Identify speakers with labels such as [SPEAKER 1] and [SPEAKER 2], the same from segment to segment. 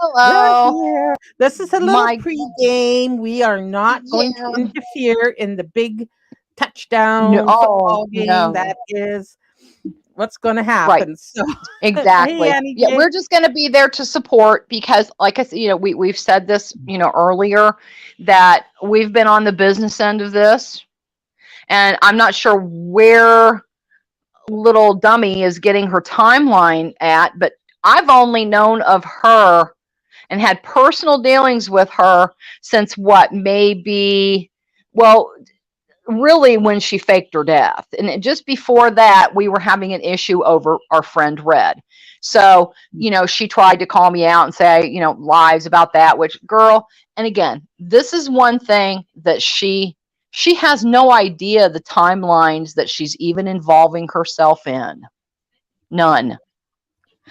[SPEAKER 1] We're
[SPEAKER 2] Hello.
[SPEAKER 1] here. This is a little
[SPEAKER 2] My
[SPEAKER 1] pre-game. We are not going to
[SPEAKER 2] yeah.
[SPEAKER 1] interfere in the big
[SPEAKER 2] No,
[SPEAKER 1] touchdown
[SPEAKER 2] oh
[SPEAKER 1] football game
[SPEAKER 2] no.
[SPEAKER 1] that is what's going to
[SPEAKER 2] Right.
[SPEAKER 1] happen. So, hey,
[SPEAKER 2] Exactly.
[SPEAKER 1] Annie
[SPEAKER 2] Yeah,
[SPEAKER 1] J.
[SPEAKER 2] we're just going to be there to support because, like I said, we've said this, earlier that we've been on the business end of this, and I'm not sure where little dummy is getting her timeline at, but I've only known of her and had personal dealings with her since what, maybe, well, really when she faked her death. And just before that, we were having an issue over our friend Red. So, she tried to call me out and say, lies about that, which girl, and again, this is one thing that she has no idea the timelines that she's even involving herself in. None.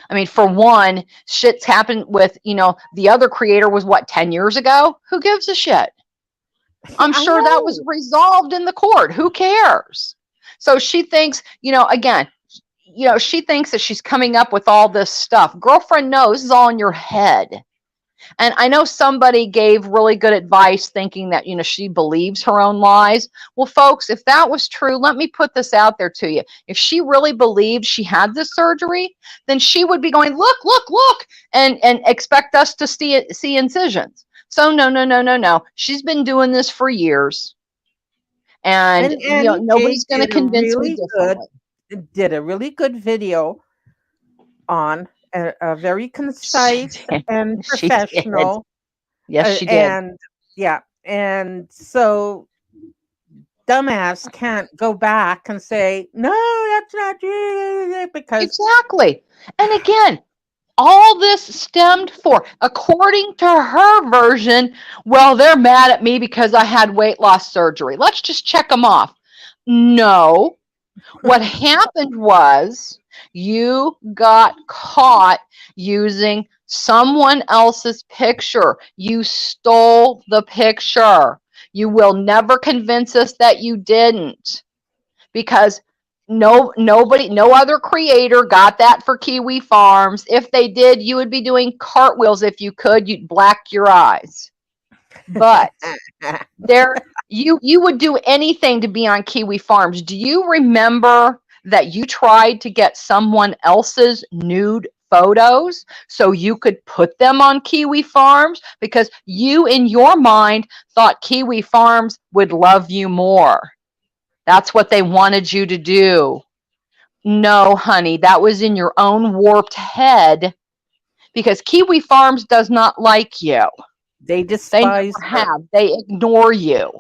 [SPEAKER 2] I mean, for one, shit's happened with, the other creator was what, 10 years ago? Who gives a shit? I'm
[SPEAKER 1] I
[SPEAKER 2] sure that was
[SPEAKER 1] know.
[SPEAKER 2] resolved in the court. Who cares? So she thinks, again, she thinks that she's coming up with all this stuff. Girlfriend knows this is all in your head. And I know somebody gave really good advice thinking that, she believes her own lies. Well, folks, if that was true, let me put this out there to you. If she really believed she had this surgery, then she would be going, look, look, look, and expect us to see incisions. So no, no, no, no, no. She's been doing this for years. And,
[SPEAKER 1] And Annie J
[SPEAKER 2] nobody's going to convince me differently.
[SPEAKER 1] did a really good video on a very
[SPEAKER 2] She
[SPEAKER 1] concise
[SPEAKER 2] did.
[SPEAKER 1] and
[SPEAKER 2] She did.
[SPEAKER 1] professional
[SPEAKER 2] Yes, she did.
[SPEAKER 1] and yeah, and so dumbass can't go back and say, "No, that's not true," because
[SPEAKER 2] Exactly. And again, all this stemmed for, according to her version, well, they're mad at me because I had weight loss surgery. Let's just check them off. No. What happened was you got caught using someone else's picture. You stole the picture. You will never convince us that you didn't, because no other creator got that for Kiwi Farms. If they did, you would be doing cartwheels. If you could, you'd black your eyes. But there, you would do anything to be on Kiwi Farms. Do you remember that you tried to get someone else's nude photos so you could put them on Kiwi Farms because you in your mind thought Kiwi Farms would love you more? That's what they wanted you to do. No, honey, that was in your own warped head because Kiwi Farms does not like you.
[SPEAKER 1] they
[SPEAKER 2] They
[SPEAKER 1] despise
[SPEAKER 2] never
[SPEAKER 1] her.
[SPEAKER 2] have. They ignore you.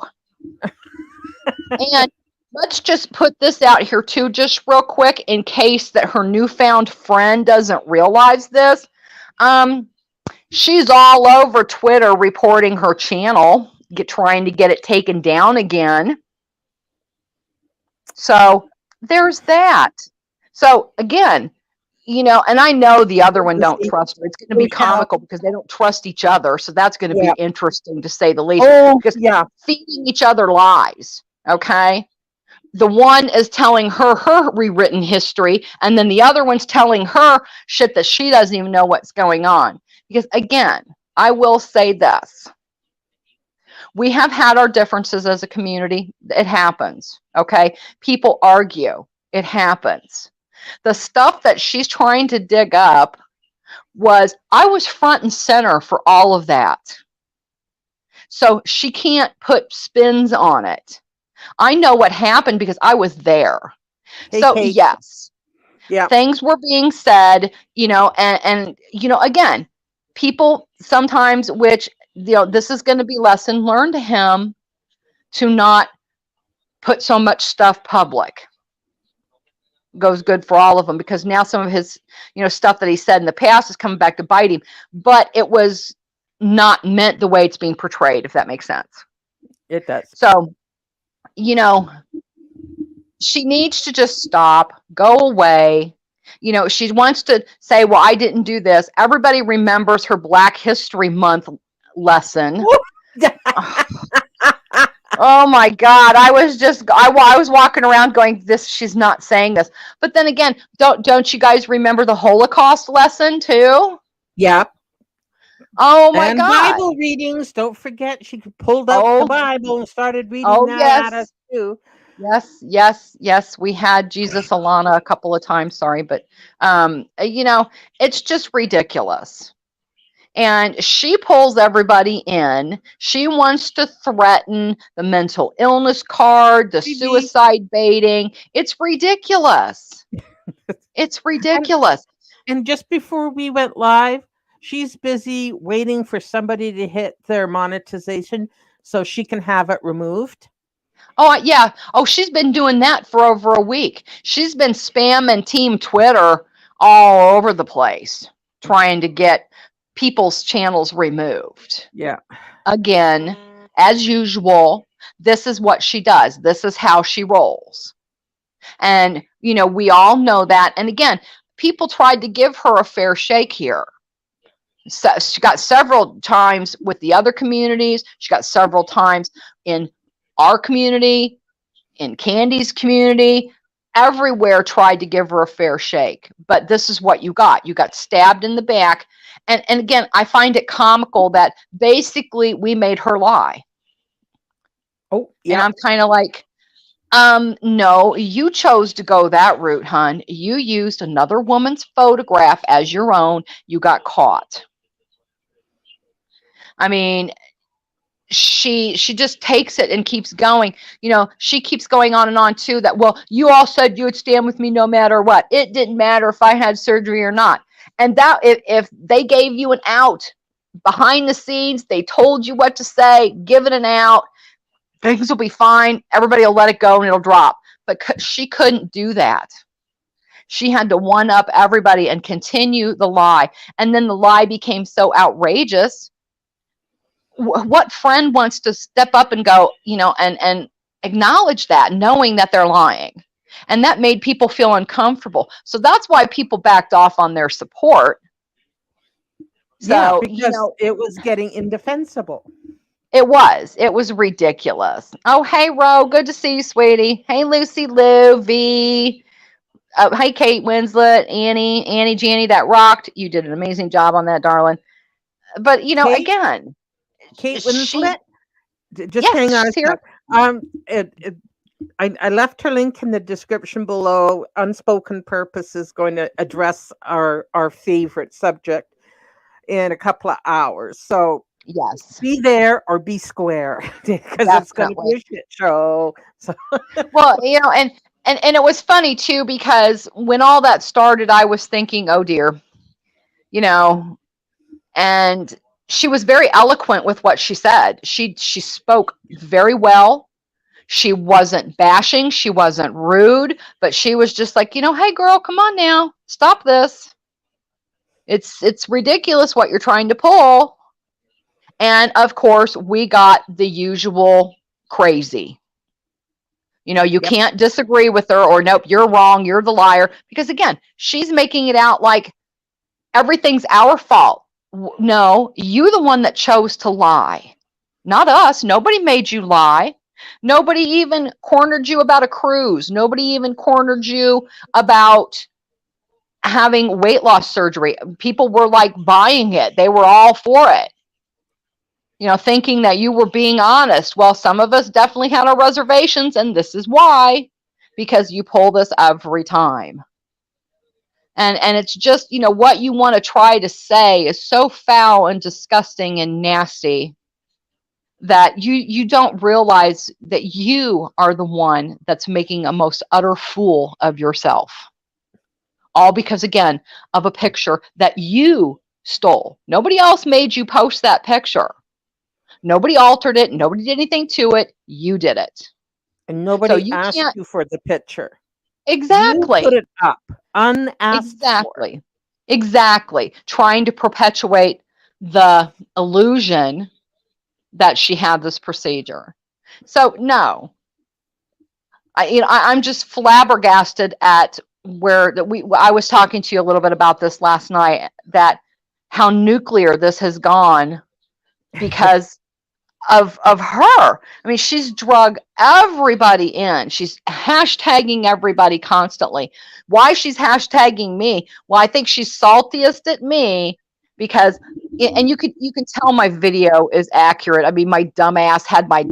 [SPEAKER 2] And let's just put this out here too, just real quick, in case that her newfound friend doesn't realize this. She's all over Twitter reporting her channel, trying to get it taken down again. So there's that. So again, and I know the other one don't trust her. It's going to be
[SPEAKER 1] We have,
[SPEAKER 2] comical because they don't trust each other. So that's going to be
[SPEAKER 1] yeah.
[SPEAKER 2] interesting to say the least.
[SPEAKER 1] Oh,
[SPEAKER 2] Because
[SPEAKER 1] yeah.
[SPEAKER 2] feeding each other lies. Okay. The one is telling her rewritten history, and then the other one's telling her shit that she doesn't even know what's going on. Because again, I will say this. We have had our differences as a community. It happens. Okay. People argue. It happens. The stuff that she's trying to dig up I was front and center for all of that. So she can't put spins on it. I know what happened because I was there.
[SPEAKER 1] Hey,
[SPEAKER 2] So
[SPEAKER 1] Kate.
[SPEAKER 2] yes,
[SPEAKER 1] Yeah.
[SPEAKER 2] things were being said, and again, people sometimes, which, this is going to be lesson learned to him, to not put so much stuff public. Goes good for all of them, because now some of his, stuff that he said in the past is coming back to bite him, but it was not meant the way it's being portrayed, if that makes sense.
[SPEAKER 1] It does.
[SPEAKER 2] So, she needs to just stop, go away. She wants to say, well, I didn't do this. Everybody remembers her Black History Month lesson. Oh my God. I was walking around going, she's not saying this. But then again, don't you guys remember the Holocaust lesson too?
[SPEAKER 1] Yeah.
[SPEAKER 2] Oh my
[SPEAKER 1] And
[SPEAKER 2] God.
[SPEAKER 1] Bible readings. Don't forget, she pulled out the
[SPEAKER 2] Oh,
[SPEAKER 1] Bible and started reading
[SPEAKER 2] oh
[SPEAKER 1] that at us
[SPEAKER 2] yes.
[SPEAKER 1] too.
[SPEAKER 2] Yes, yes, yes. We had Jesus Alana a couple of times, sorry, but it's just ridiculous. And she pulls everybody in. She wants to threaten the mental illness card, the
[SPEAKER 1] Maybe.
[SPEAKER 2] suicide baiting. It's ridiculous. It's
[SPEAKER 1] And
[SPEAKER 2] ridiculous.
[SPEAKER 1] and just before we went live, she's busy waiting for somebody to hit their monetization so she can have it removed.
[SPEAKER 2] Oh, yeah. Oh, she's been doing that for over a week. She's been spamming Team Twitter all over the place, trying to get people's channels removed.
[SPEAKER 1] Yeah.
[SPEAKER 2] Again, as usual, this is what she does. This is how she rolls. And, we all know that. And again, people tried to give her a fair shake here. So she got several times with the other communities. She got several times in our community, in Candy's community. Everywhere tried to give her a fair shake. But this is what you got. You got stabbed in the back. And again, I find it comical that basically we made her lie.
[SPEAKER 1] Oh,
[SPEAKER 2] And
[SPEAKER 1] yeah.
[SPEAKER 2] I'm kind of like, no, you chose to go that route, hun. You used another woman's photograph as your own. You got caught. I mean, she just takes it and keeps going. She keeps going on and on too that, well, you all said you would stand with me no matter what. It didn't matter if I had surgery or not. And that if they gave you an out behind the scenes, they told you what to say, give it an out, things will be fine. Everybody will let it go and it'll drop. But she couldn't do that. She had to one up everybody and continue the lie. And then the lie became so outrageous. What friend wants to step up and go, and acknowledge that, knowing that they're lying? And that made people feel uncomfortable. So that's why people backed off on their support.
[SPEAKER 1] Yeah,
[SPEAKER 2] So,
[SPEAKER 1] because it was getting indefensible.
[SPEAKER 2] it was ridiculous. Oh, hey, Ro, good to see you, sweetie. Hey, Lucy Lou, V. Hey, Kate Winslet, Annie, Janny, that rocked. You did an amazing job on that, darling. But,
[SPEAKER 1] Kate
[SPEAKER 2] again,
[SPEAKER 1] Kate
[SPEAKER 2] she,
[SPEAKER 1] Winslet, just
[SPEAKER 2] yes,
[SPEAKER 1] hang on a
[SPEAKER 2] she's here.
[SPEAKER 1] sec. I left her link in the description below. Unspoken Purpose is going to address our favorite subject in a couple of hours. So
[SPEAKER 2] Yes,
[SPEAKER 1] be there or be square because it's going to be
[SPEAKER 2] definitely.
[SPEAKER 1] a shit show. So
[SPEAKER 2] Well, and it was funny too, because when all that started, I was thinking, oh dear, you know, and she was very eloquent with what she said. She spoke very well. She wasn't bashing, she wasn't rude, but she was just like, hey girl, come on now, stop this. It's ridiculous what you're trying to pull. And of course, we got the usual crazy. You
[SPEAKER 1] yep,
[SPEAKER 2] can't disagree with her, or nope, you're wrong, you're the liar. Because again, she's making it out like everything's our fault. No, you the one that chose to lie, not us. Nobody made you lie. Nobody even cornered you about a cruise. Nobody even cornered you about having weight loss surgery. People were like buying it. They were all for it. Thinking that you were being honest. Well, some of us definitely had our reservations, and this is why, because you pull this every time. And it's just, what you want to try to say is so foul and disgusting and nasty that you don't realize that you are the one that's making a most utter fool of yourself. All because, again, of a picture that you stole. Nobody else made you post that picture. Nobody altered it. Nobody did anything to it. You did it.
[SPEAKER 1] and
[SPEAKER 2] So
[SPEAKER 1] nobody
[SPEAKER 2] you
[SPEAKER 1] asked
[SPEAKER 2] can't.
[SPEAKER 1] you for the picture. You put
[SPEAKER 2] Exactly.
[SPEAKER 1] it up unasked for.
[SPEAKER 2] Exactly. Exactly. Trying to perpetuate the illusion that she had this procedure. So no, I'm just flabbergasted at where that I was talking to you a little bit about this last night, that how nuclear this has gone because of her. I mean, she's drug everybody in. She's hashtagging everybody constantly. Why she's hashtagging me? Well, I think she's saltiest at me because and you can tell my video is accurate. I mean, my dumbass had my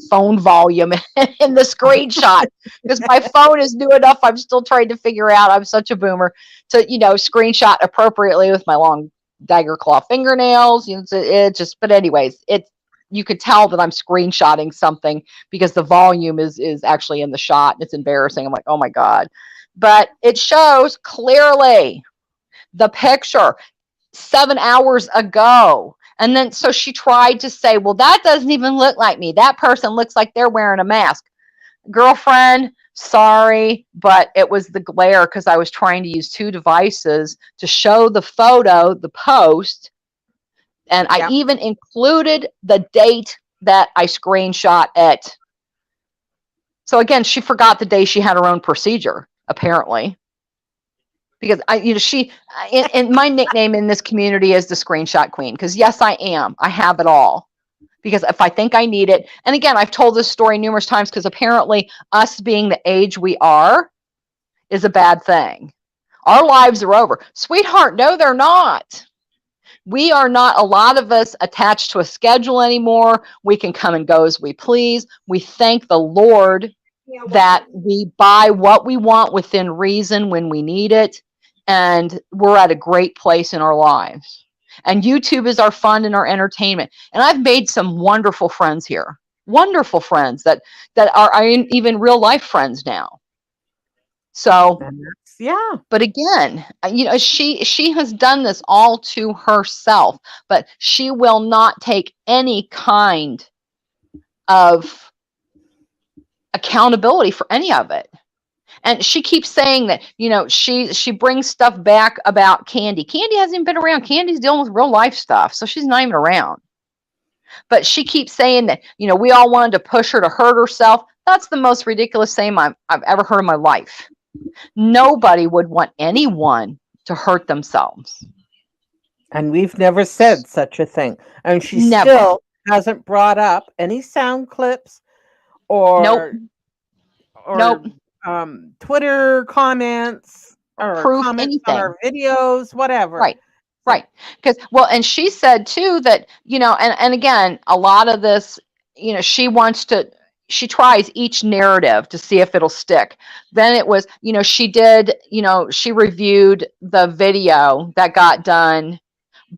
[SPEAKER 2] phone volume in the screenshot because my phone is new enough. I'm still trying to figure out. I'm such a boomer to screenshot appropriately with my long dagger claw fingernails. It just. But anyways, you could tell that I'm screenshotting something because the volume is actually in the shot. It's embarrassing. I'm like, oh my god, but it shows clearly the picture 7 hours ago. And then so she tried to say, well, that doesn't even look like me. That person looks like they're wearing a mask. Girlfriend, sorry, but it was the glare because I was trying to use two devices to show the photo, the post, and I even included the date that I screenshot it. So again, she forgot the day she had her own procedure, apparently. Because she and my nickname in this community is the screenshot queen. Because yes, I am. I have it all. Because if I think I need it, and again, I've told this story numerous times. Because apparently, us being the age we are is a bad thing. Our lives are over, sweetheart. No, they're not. We are not. A lot of us attached to a schedule anymore. We can come and go as we please. We thank the Lord that we buy what we want within reason when we need it, and we're at a great place in our lives. And YouTube is our fun and our entertainment. And I've made some wonderful friends here, wonderful friends that are even real life friends now. So but again, she has done this all to herself, but she will not take any kind of accountability for any of it. And she keeps saying that, she brings stuff back about Candy. Candy hasn't even been around. Candy's dealing with real life stuff, so she's not even around. But she keeps saying that, we all wanted to push her to hurt herself. That's the most ridiculous thing I've ever heard in my life. Nobody would want anyone to hurt themselves.
[SPEAKER 1] And we've never said such a thing. And she still hasn't brought up any sound clips or Twitter comments or
[SPEAKER 2] proof,
[SPEAKER 1] comments
[SPEAKER 2] anything
[SPEAKER 1] on our videos, whatever.
[SPEAKER 2] Right. Because, and she said too that, and again, a lot of this, she tries each narrative to see if it'll stick. Then it was, she reviewed the video that got done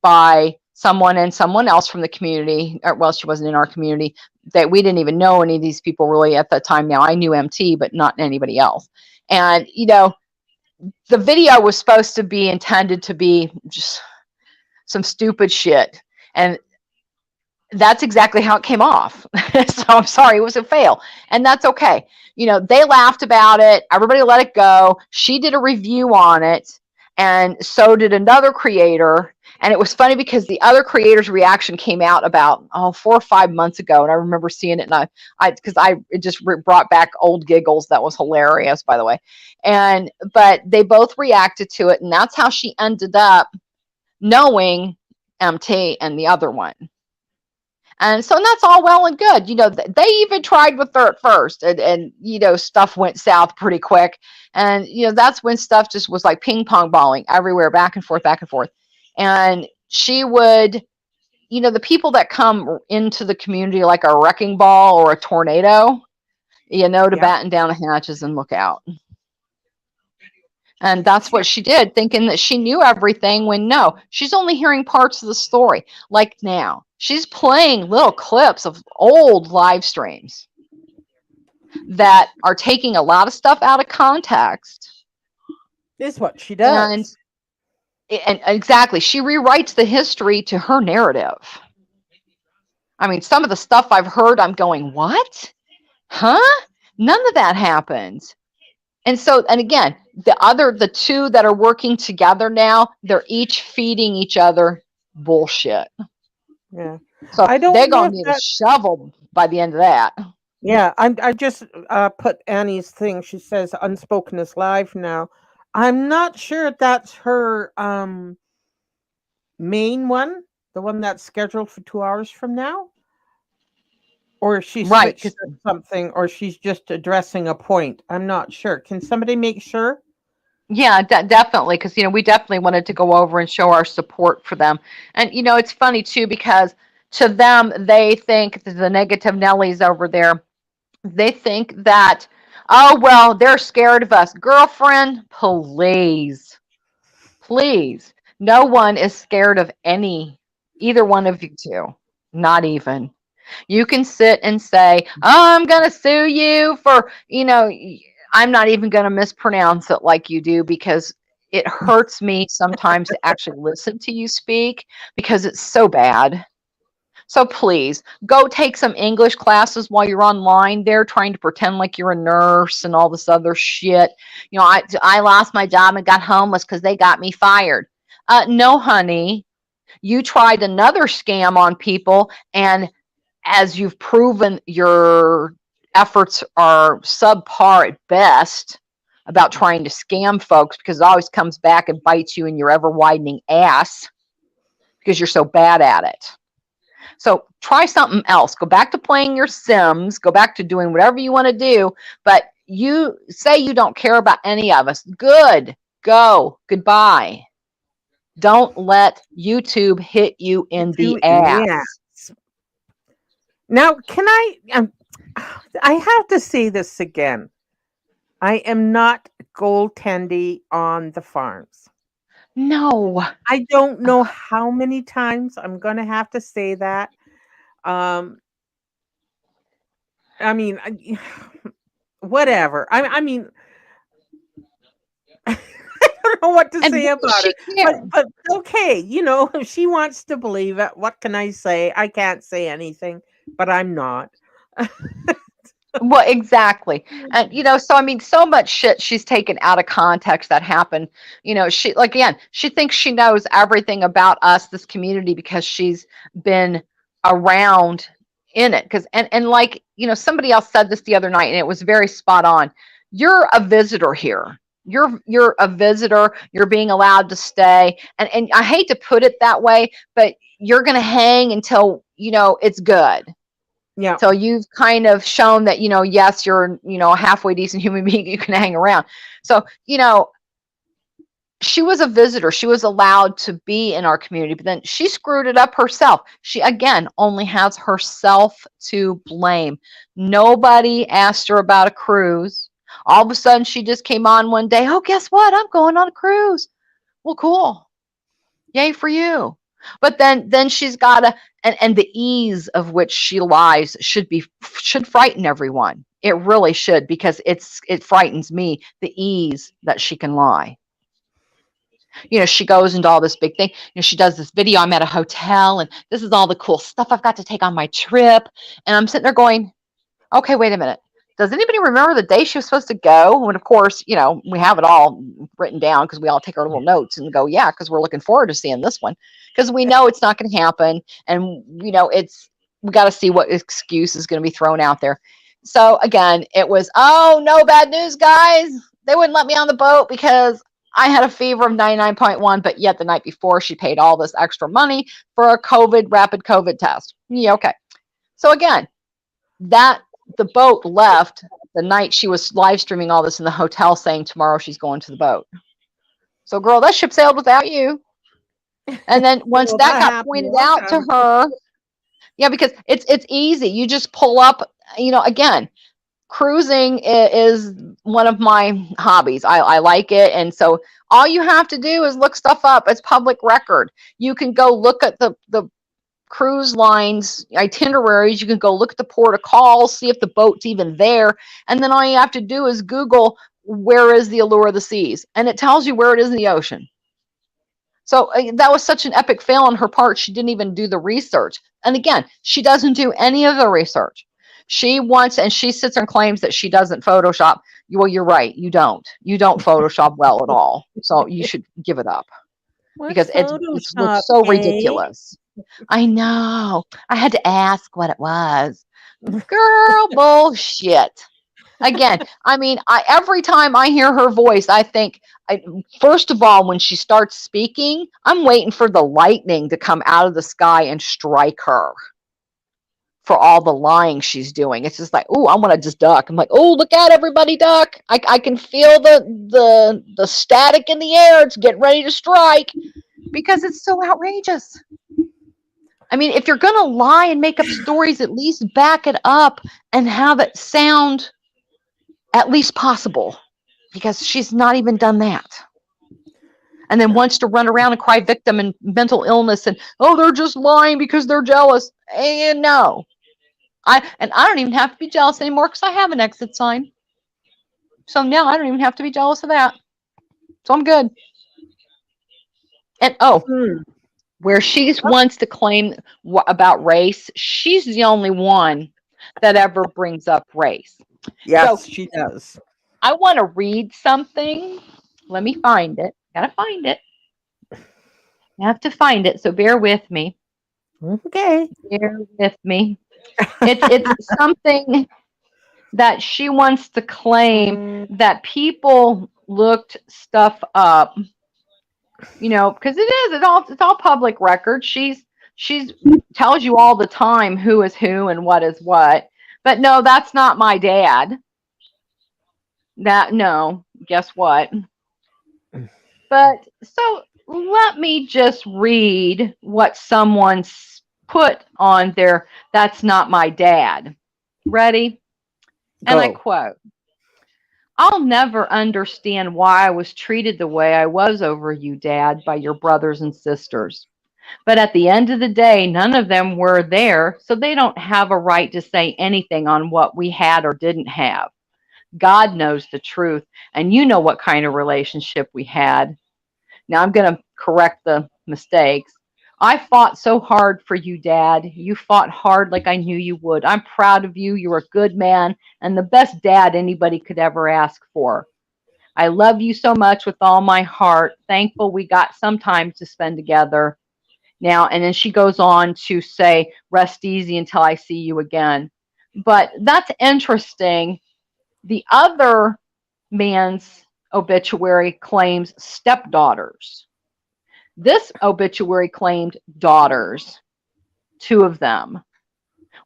[SPEAKER 2] by someone and someone else from the community. Well, she wasn't in our community, that we didn't even know any of these people really at that time. Now I knew MT, but not anybody else. And, the video was supposed to be intended to be just some stupid shit. And that's exactly how it came off. So I'm sorry, it was a fail. And that's okay. They laughed about it. Everybody let it go. She did a review on it. And so did another creator. And it was funny because the other creator's reaction came out about 4 or 5 months ago. And I remember seeing it, and it just brought back old giggles. That was hilarious, by the way. But they both reacted to it. And that's how she ended up knowing MT and the other one. And so that's all well and good. They even tried with her at first, and stuff went south pretty quick. And, that's when stuff just was like ping pong balling everywhere, back and forth, back and forth. And she would, the people that come into the community like a wrecking ball or a tornado, to batten down the hatches and look out. And that's what she did, thinking that she knew everything, when no, she's only hearing parts of the story. Like now, she's playing little clips of old live streams that are taking a lot of stuff out of context.
[SPEAKER 1] Is what she does.
[SPEAKER 2] And exactly, she rewrites the history to her narrative. I mean, some of the stuff I've heard, I'm going, what? Huh? None of that happens. And so, and again, the two that are working together now, they're each feeding each other bullshit.
[SPEAKER 1] Yeah.
[SPEAKER 2] So they're going to need a shovel by the end of that.
[SPEAKER 1] Yeah. I just put Annie's thing. She says Unspoken is live now. I'm not sure if that's her main one, the one that's scheduled for 2 hours from now. Or she switched to something, or she's just addressing a point. I'm not sure. Can somebody make sure?
[SPEAKER 2] Yeah, definitely, because we definitely wanted to go over and show our support for them. And it's funny too because to them they think that the negative Nellies over there, they think that, oh well, they're scared of us. Girlfriend, please, please, no one is scared of either one of you two, not even. You can sit and say, "Oh, I'm going to sue you for, I'm not even going to mispronounce it like you do because it hurts me sometimes to actually listen to you speak because it's so bad." So please go take some English classes while you're online there trying to pretend like you're a nurse and all this other shit. I lost my job and got homeless because they got me fired. No, honey. You tried another scam on people, and as you've proven your efforts are subpar at best about trying to scam folks because it always comes back and bites you in your ever widening ass because you're so bad at it. So try something else. Go back to playing your Sims. Go back to doing whatever you want to do. But you say you don't care about any of us. Good. Go. Goodbye. Don't let YouTube hit you in the
[SPEAKER 1] Yeah.
[SPEAKER 2] ass.
[SPEAKER 1] Now, can I have to say this again. I am not goaltendy on the farms.
[SPEAKER 2] No.
[SPEAKER 1] I don't know how many times I'm going to have to say that. Um, I mean, whatever. I mean, I don't know what to
[SPEAKER 2] And
[SPEAKER 1] say
[SPEAKER 2] what does
[SPEAKER 1] about
[SPEAKER 2] she
[SPEAKER 1] it,
[SPEAKER 2] care?
[SPEAKER 1] but okay, if she wants to believe it, what can I say? I can't say anything, but I'm not.
[SPEAKER 2] Well, exactly. And so I mean, so much shit she's taken out of context that happened. She, like, again, she thinks she knows everything about us, this community, because she's been around in it. Because and like, somebody else said this the other night, and it was very spot on. You're a visitor here. You're a visitor. You're being allowed to stay. And I hate to put it that way, but you're gonna hang until it's good.
[SPEAKER 1] Yeah,
[SPEAKER 2] So you've kind of shown that, yes, you're, a halfway decent human being. You can hang around. So, she was a visitor. She was allowed to be in our community, but then she screwed it up herself. She, again, only has herself to blame. Nobody asked her about a cruise. All of a sudden, she just came on one day. Oh, guess what? I'm going on a cruise. Well, cool. Yay for you. But then she's got to, and the ease of which she lies should frighten everyone. It really should, because it frightens me, the ease that she can lie. She goes into all this big thing. She does this video. I'm at a hotel and this is all the cool stuff I've got to take on my trip. And I'm sitting there going, okay, wait a minute. Does anybody remember the day she was supposed to go? When, of course, we have it all written down because we all take our little notes and go, yeah, because we're looking forward to seeing this one because we know it's not going to happen. And, we got to see what excuse is going to be thrown out there. So, again, it was, oh, no bad news, guys. They wouldn't let me on the boat because I had a fever of 99.1, but yet the night before she paid all this extra money for a rapid COVID test. Yeah, okay. So, again, that the boat left the night she was live streaming all this in the hotel saying tomorrow she's going to the boat. So, girl, that ship sailed without you. And then once
[SPEAKER 1] well,
[SPEAKER 2] that
[SPEAKER 1] that
[SPEAKER 2] got
[SPEAKER 1] happened
[SPEAKER 2] pointed
[SPEAKER 1] one
[SPEAKER 2] out to
[SPEAKER 1] time.
[SPEAKER 2] her, yeah, because it's easy. You just pull up, again, cruising is one of my hobbies. I like it. And so all you have to do is look stuff up. It's public record. You can go look at the cruise lines itineraries. You can go look at the port of call, see if the boat's even there, and then all you have to do is Google where is the allure of the seas, and it tells you where it is in the ocean. So that was such an epic fail on her part. She didn't even do the research. And again, she doesn't do any of the research. She wants, and she sits and claims that she doesn't Photoshop. Well, you're right. You don't. You don't Photoshop well at all. So you should give it up
[SPEAKER 1] What's
[SPEAKER 2] because it
[SPEAKER 1] Photoshop,
[SPEAKER 2] looks so
[SPEAKER 1] eh?
[SPEAKER 2] ridiculous. I know. I had to ask what it was. Girl, bullshit. Again, I mean, every time I hear her voice, I think, first of all, when she starts speaking, I'm waiting for the lightning to come out of the sky and strike her for all the lying she's doing. It's just like, oh, I want to just duck. I'm like, oh, look out, everybody, duck. I can feel the static in the air. It's getting ready to strike because it's so outrageous. I mean, if you're going to lie and make up stories, at least back it up and have it sound at least possible, because she's not even done that. And then wants to run around and cry victim and mental illness and, oh, they're just lying because they're jealous. And no. I don't even have to be jealous anymore because I have an exit sign. So now I don't even have to be jealous of that. So I'm good. And where she wants to claim about race, she's the only one that ever brings up race.
[SPEAKER 1] Yes,
[SPEAKER 2] So
[SPEAKER 1] she does.
[SPEAKER 2] I want to read something. Let me find it. Gotta find it. I have to find it, so bear with me.
[SPEAKER 1] Okay.
[SPEAKER 2] Bear with me. It's something that she wants to claim that people looked stuff up, because it's all public record. She's tells you all the time who is who and what is what. But no, that's not my dad. No, guess what? But so let me just read what someone's put on there. That's not my dad. Ready? And I quote, I'll never understand why I was treated the way I was over you, Dad, by your brothers and sisters. But at the end of the day, none of them were there, so they don't have a right to say anything on what we had or didn't have. God knows the truth, and you know what kind of relationship we had. Now I'm going to correct the mistakes. I fought so hard for you, Dad. You fought hard like I knew you would. I'm proud of you. You're a good man and the best dad anybody could ever ask for. I love you so much with all my heart. Thankful we got some time to spend together. Now, and then she goes on to say, rest easy until I see you again. But that's interesting. The other man's obituary claims stepdaughters. This obituary claimed daughters, 2 of them.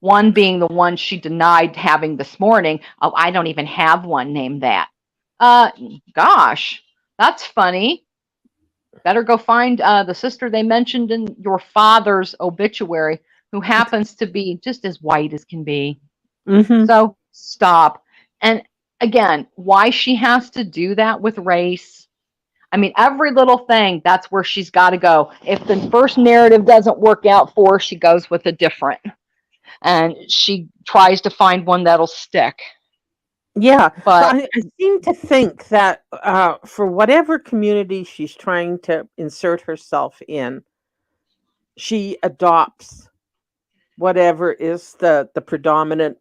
[SPEAKER 2] One being the one she denied having this morning. Oh, I don't even have one named that. Gosh, that's funny. Better go find the sister they mentioned in your father's obituary, who happens to be just as white as can be.
[SPEAKER 1] Mm-hmm.
[SPEAKER 2] So stop. And again, why she has to do that with race. I mean, every little thing, that's where she's got to go. If the first narrative doesn't work out for her, she goes with a different. And she tries to find one that'll stick.
[SPEAKER 1] Yeah,
[SPEAKER 2] But
[SPEAKER 1] I seem to think that for whatever community she's trying to insert herself in, she adopts whatever is the predominant.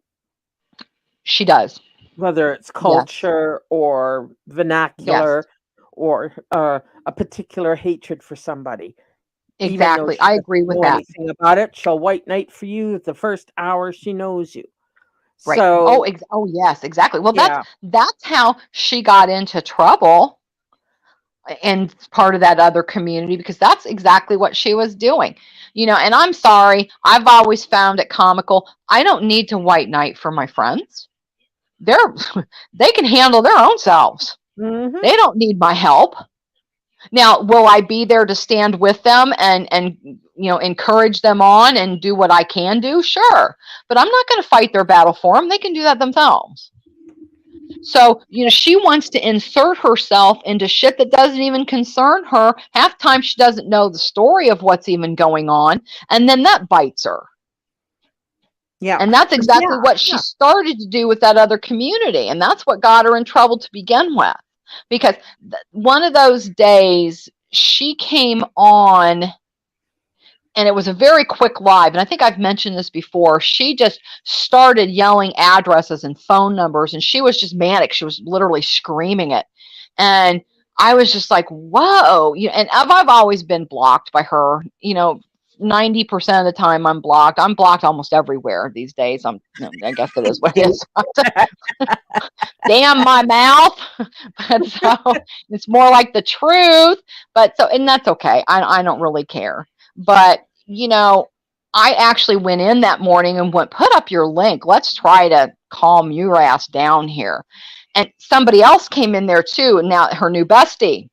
[SPEAKER 2] She does.
[SPEAKER 1] Whether it's culture or vernacular or a particular hatred for somebody.
[SPEAKER 2] Exactly. I agree with that.
[SPEAKER 1] Anything about it, she'll white knight for you the first hour she knows you.
[SPEAKER 2] Right.
[SPEAKER 1] So,
[SPEAKER 2] oh yes, exactly. Well, that's how she got into trouble and part of that other community, because that's exactly what she was doing. And I'm sorry, I've always found it comical. I don't need to white knight for my friends. They can handle their own selves.
[SPEAKER 1] mm-hmm.
[SPEAKER 2] They don't need my help. Now, will I be there to stand with them and encourage them on and do what I can do? Sure. But I'm not going to fight their battle for them. They can do that themselves. So, she wants to insert herself into shit that doesn't even concern her. Half time she doesn't know the story of what's even going on. And then that bites her.
[SPEAKER 1] Yeah.
[SPEAKER 2] And that's exactly what she started to do with that other community. And that's what got her in trouble to begin with. Because one of those days she came on, and it was a very quick live. And I think I've mentioned this before. She just started yelling addresses and phone numbers, and she was just manic. She was literally screaming it. And I was just like, whoa. And I've always been blocked by her. 90% of the time I'm blocked. I'm blocked almost everywhere these days. I guess it is what it is. Damn my mouth. But so it's more like the truth. And that's okay. I don't really care. But I actually went in that morning and went, put up your link. Let's try to calm your ass down here. And somebody else came in there too, and now her new bestie,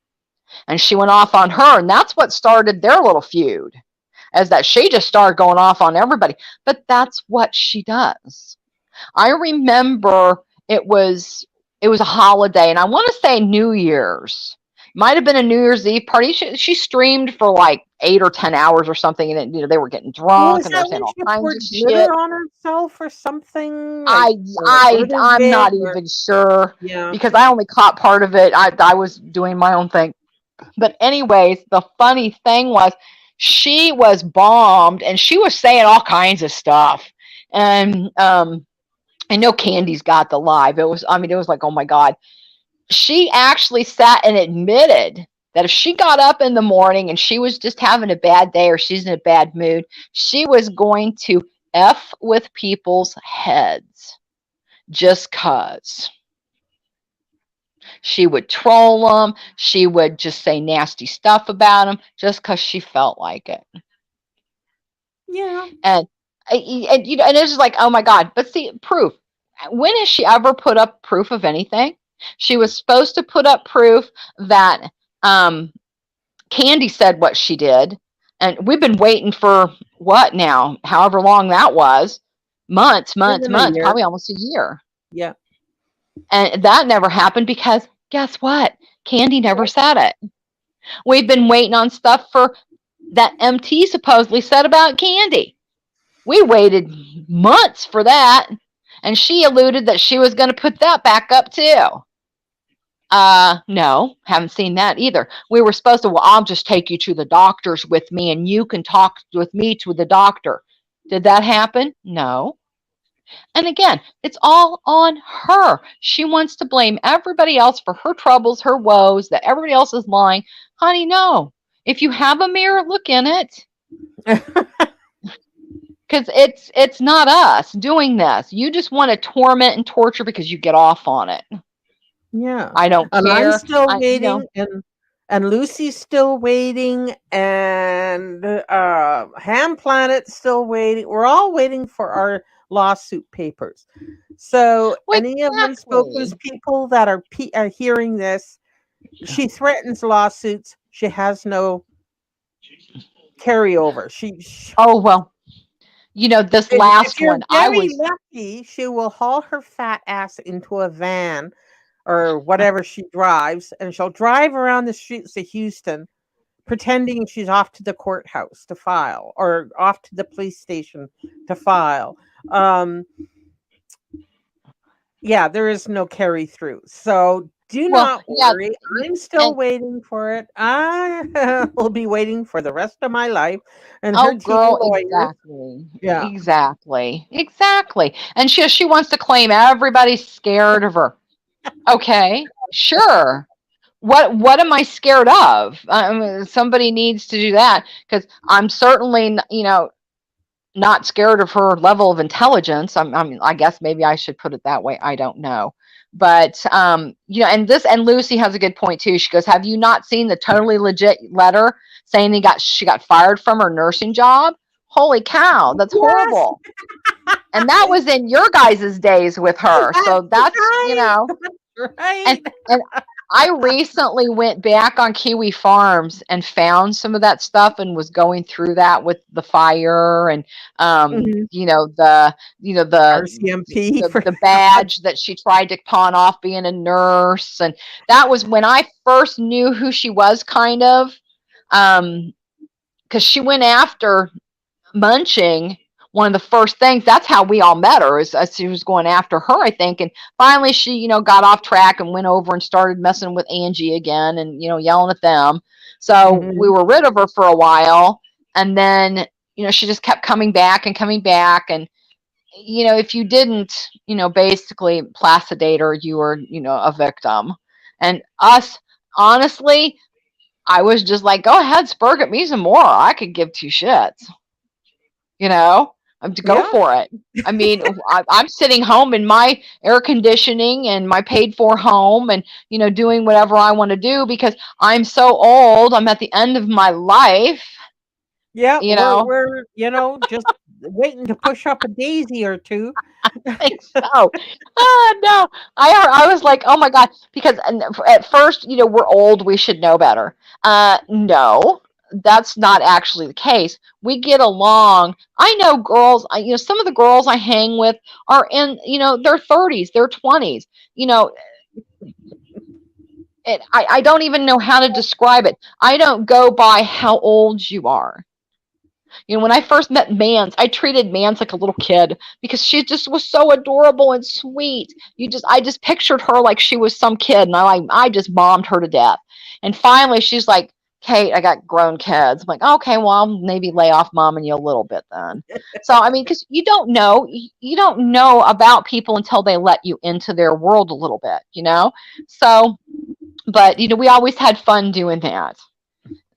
[SPEAKER 2] and she went off on her, and that's what started their little feud, as that she just started going off on everybody. But that's what she does. I remember it was a holiday, and I want to say New Year's. Might have been a New Year's Eve party. She streamed for like 8 or 10 hours or something, and they were getting
[SPEAKER 1] Oh,
[SPEAKER 2] drunk
[SPEAKER 1] is
[SPEAKER 2] and they were
[SPEAKER 1] that
[SPEAKER 2] saying
[SPEAKER 1] when
[SPEAKER 2] all
[SPEAKER 1] she
[SPEAKER 2] kinds
[SPEAKER 1] poured
[SPEAKER 2] of
[SPEAKER 1] glitter
[SPEAKER 2] shit.
[SPEAKER 1] on herself or something? Like,
[SPEAKER 2] I
[SPEAKER 1] or a
[SPEAKER 2] I
[SPEAKER 1] glitter
[SPEAKER 2] I'm
[SPEAKER 1] wig
[SPEAKER 2] not
[SPEAKER 1] or
[SPEAKER 2] even sure
[SPEAKER 1] yeah.
[SPEAKER 2] because I only caught part of it. I was doing my own thing. But anyways, the funny thing was she was bombed and she was saying all kinds of stuff. And I know Candy's got the live. It was like, oh my God. She actually sat and admitted that if she got up in the morning and she was just having a bad day or she's in a bad mood, she was going to F with people's heads just cuz. She would troll them. She would just say nasty stuff about them just cuz she felt like it.
[SPEAKER 1] Yeah.
[SPEAKER 2] And and it's just like, oh my God. But see, proof. When has she ever put up proof of anything? She was supposed to put up proof that um, Candy said what she did, and we've been waiting for what now? However long that was, months,
[SPEAKER 1] More
[SPEAKER 2] months,
[SPEAKER 1] than a
[SPEAKER 2] months,
[SPEAKER 1] year.
[SPEAKER 2] probably almost a year,
[SPEAKER 1] Yeah.
[SPEAKER 2] and that never happened because guess what? Candy never said it. We've been waiting on stuff for that MT supposedly said about Candy. We waited months for that, and she alluded that she was going to put that back up too. No, haven't seen that either. We were supposed to, well, I'll just take you to the doctors with me and you can talk with me to the doctor. Did that happen? No. And again, it's all on her. She wants to blame everybody else for her troubles, her woes, that everybody else is lying. Honey, no. If you have a mirror, look in it. Because it's not us doing this. You just want to torment and torture because you get off on it.
[SPEAKER 1] Yeah.
[SPEAKER 2] I don't
[SPEAKER 1] And I'm
[SPEAKER 2] care.
[SPEAKER 1] still
[SPEAKER 2] I you know
[SPEAKER 1] waiting, and Lucy's still waiting, and Ham Planet's still waiting. We're all waiting for our lawsuit papers. So
[SPEAKER 2] well,
[SPEAKER 1] any of Unspoken's
[SPEAKER 2] exactly.
[SPEAKER 1] people that are hearing this, she threatens lawsuits. She has no carryover.
[SPEAKER 2] Oh well, this
[SPEAKER 1] If
[SPEAKER 2] last
[SPEAKER 1] you're
[SPEAKER 2] one, I
[SPEAKER 1] very
[SPEAKER 2] was
[SPEAKER 1] lucky, she will haul her fat ass into a van or whatever she drives, and she'll drive around the streets of Houston pretending she's off to the courthouse to file or off to the police station to file. Um, yeah, there is no carry through. So do
[SPEAKER 2] well,
[SPEAKER 1] not
[SPEAKER 2] yeah,
[SPEAKER 1] worry. I'm still
[SPEAKER 2] and
[SPEAKER 1] waiting for it. I will be waiting for the rest of my life. And her
[SPEAKER 2] oh,
[SPEAKER 1] team
[SPEAKER 2] girl,
[SPEAKER 1] lawyers.
[SPEAKER 2] exactly,
[SPEAKER 1] Yeah.
[SPEAKER 2] exactly, exactly. And she wants to claim everybody's scared of her. Okay, sure. What am I scared of? I mean, somebody needs to do that because I'm certainly, not scared of her level of intelligence. I guess maybe I should put it that way. I don't know. But and Lucy has a good point too. She goes, "Have you not seen the totally legit letter saying she got fired from her nursing job? Holy cow, that's
[SPEAKER 1] Yes.
[SPEAKER 2] horrible." And that was in your guys' days with her.
[SPEAKER 1] That's
[SPEAKER 2] So that's,
[SPEAKER 1] right.
[SPEAKER 2] and
[SPEAKER 1] Right.
[SPEAKER 2] and I recently went back on Kiwi Farms and found some of that stuff and was going through that with the fire and
[SPEAKER 1] Mhm.
[SPEAKER 2] the
[SPEAKER 1] RCMP for
[SPEAKER 2] the badge that she tried to pawn off being a nurse, and that was when I first knew who she was, kind of, because she went after Munching. One of the first things, that's how we all met her, is she was going after her, I think, and finally she got off track and went over and started messing with Angie again and yelling at them. So we
[SPEAKER 1] Mhm.
[SPEAKER 2] were rid of her for a while, and then she just kept coming back and coming back, and if you didn't basically placidate her, you were a victim. And us, honestly, I was just like, go ahead, spurg at me some more, I could give two shits, to go
[SPEAKER 1] Yeah.
[SPEAKER 2] for it. I mean, I'm sitting home in my air conditioning and my paid for home and, doing whatever I want to do because I'm so old. I'm at the end of my life.
[SPEAKER 1] Yeah,
[SPEAKER 2] you know?
[SPEAKER 1] we're, just waiting to push up a daisy or two.
[SPEAKER 2] Think so. No, I was like, oh my god, because at first, we're old, we should know better. No, that's not actually the case. We get along. I know girls. Some of the girls I hang with are in, their 30s, their 20s. You know, I don't even know how to describe it. I don't go by how old you are. When I first met Mans, I treated Mans like a little kid because she just was so adorable and sweet. I just pictured her like she was some kid, and I just bombed her to death. And finally, she's like, "Kate, I got grown kids." I'm like, "Okay, well, I'll maybe lay off momming you a little bit then." So I mean, because you don't know about people until they let you into their world a little bit, So, but we always had fun doing that.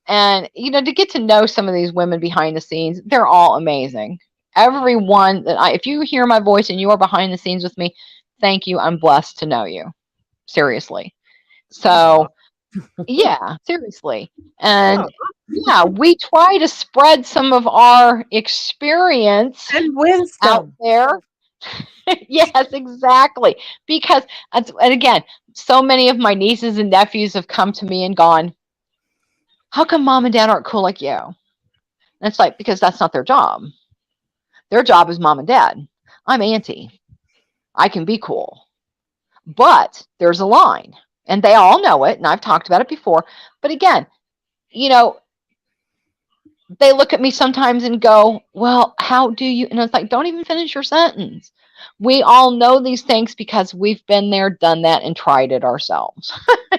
[SPEAKER 2] And to get to know some of these women behind the scenes, they're all amazing. Everyone if you hear my voice and you are behind the scenes with me, thank you. I'm blessed to know you. Seriously.
[SPEAKER 1] Aw,
[SPEAKER 2] So yeah, seriously.
[SPEAKER 1] aw,
[SPEAKER 2] And yeah, we try to spread some of our experience
[SPEAKER 1] and
[SPEAKER 2] out
[SPEAKER 1] wisdom.
[SPEAKER 2] there. Yes, exactly. Because, and again, so many of my nieces and nephews have come to me and gone, how come mom and dad aren't cool like you? And it's like, because that's not their job. Their job is mom and dad. I'm auntie. I can be cool. But there's a line. And they all know it. And I've talked about it before. But again, you know, they look at me sometimes and go, well, how do you? And it's like, don't even finish your sentence. We all know these things because we've been there, done that, and tried it ourselves.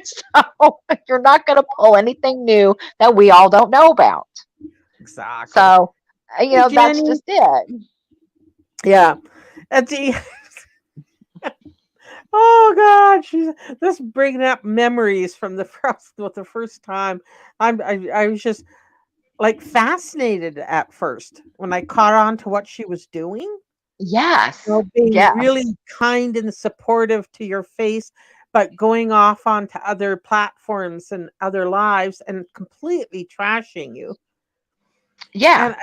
[SPEAKER 2] So you're not going to pull anything new that we all don't know about.
[SPEAKER 1] Exactly.
[SPEAKER 2] So,
[SPEAKER 1] Hey,
[SPEAKER 2] that's
[SPEAKER 1] Jenny.
[SPEAKER 2] just it.
[SPEAKER 1] Yeah. At the Oh God, she's this bringing up memories from the first with the first time. I was just like fascinated at first when I caught on to what she was doing.
[SPEAKER 2] Yes.
[SPEAKER 1] Being
[SPEAKER 2] Yes.
[SPEAKER 1] really kind and supportive to your face, but going off onto other platforms and other lives and completely trashing you.
[SPEAKER 2] Yeah.
[SPEAKER 1] And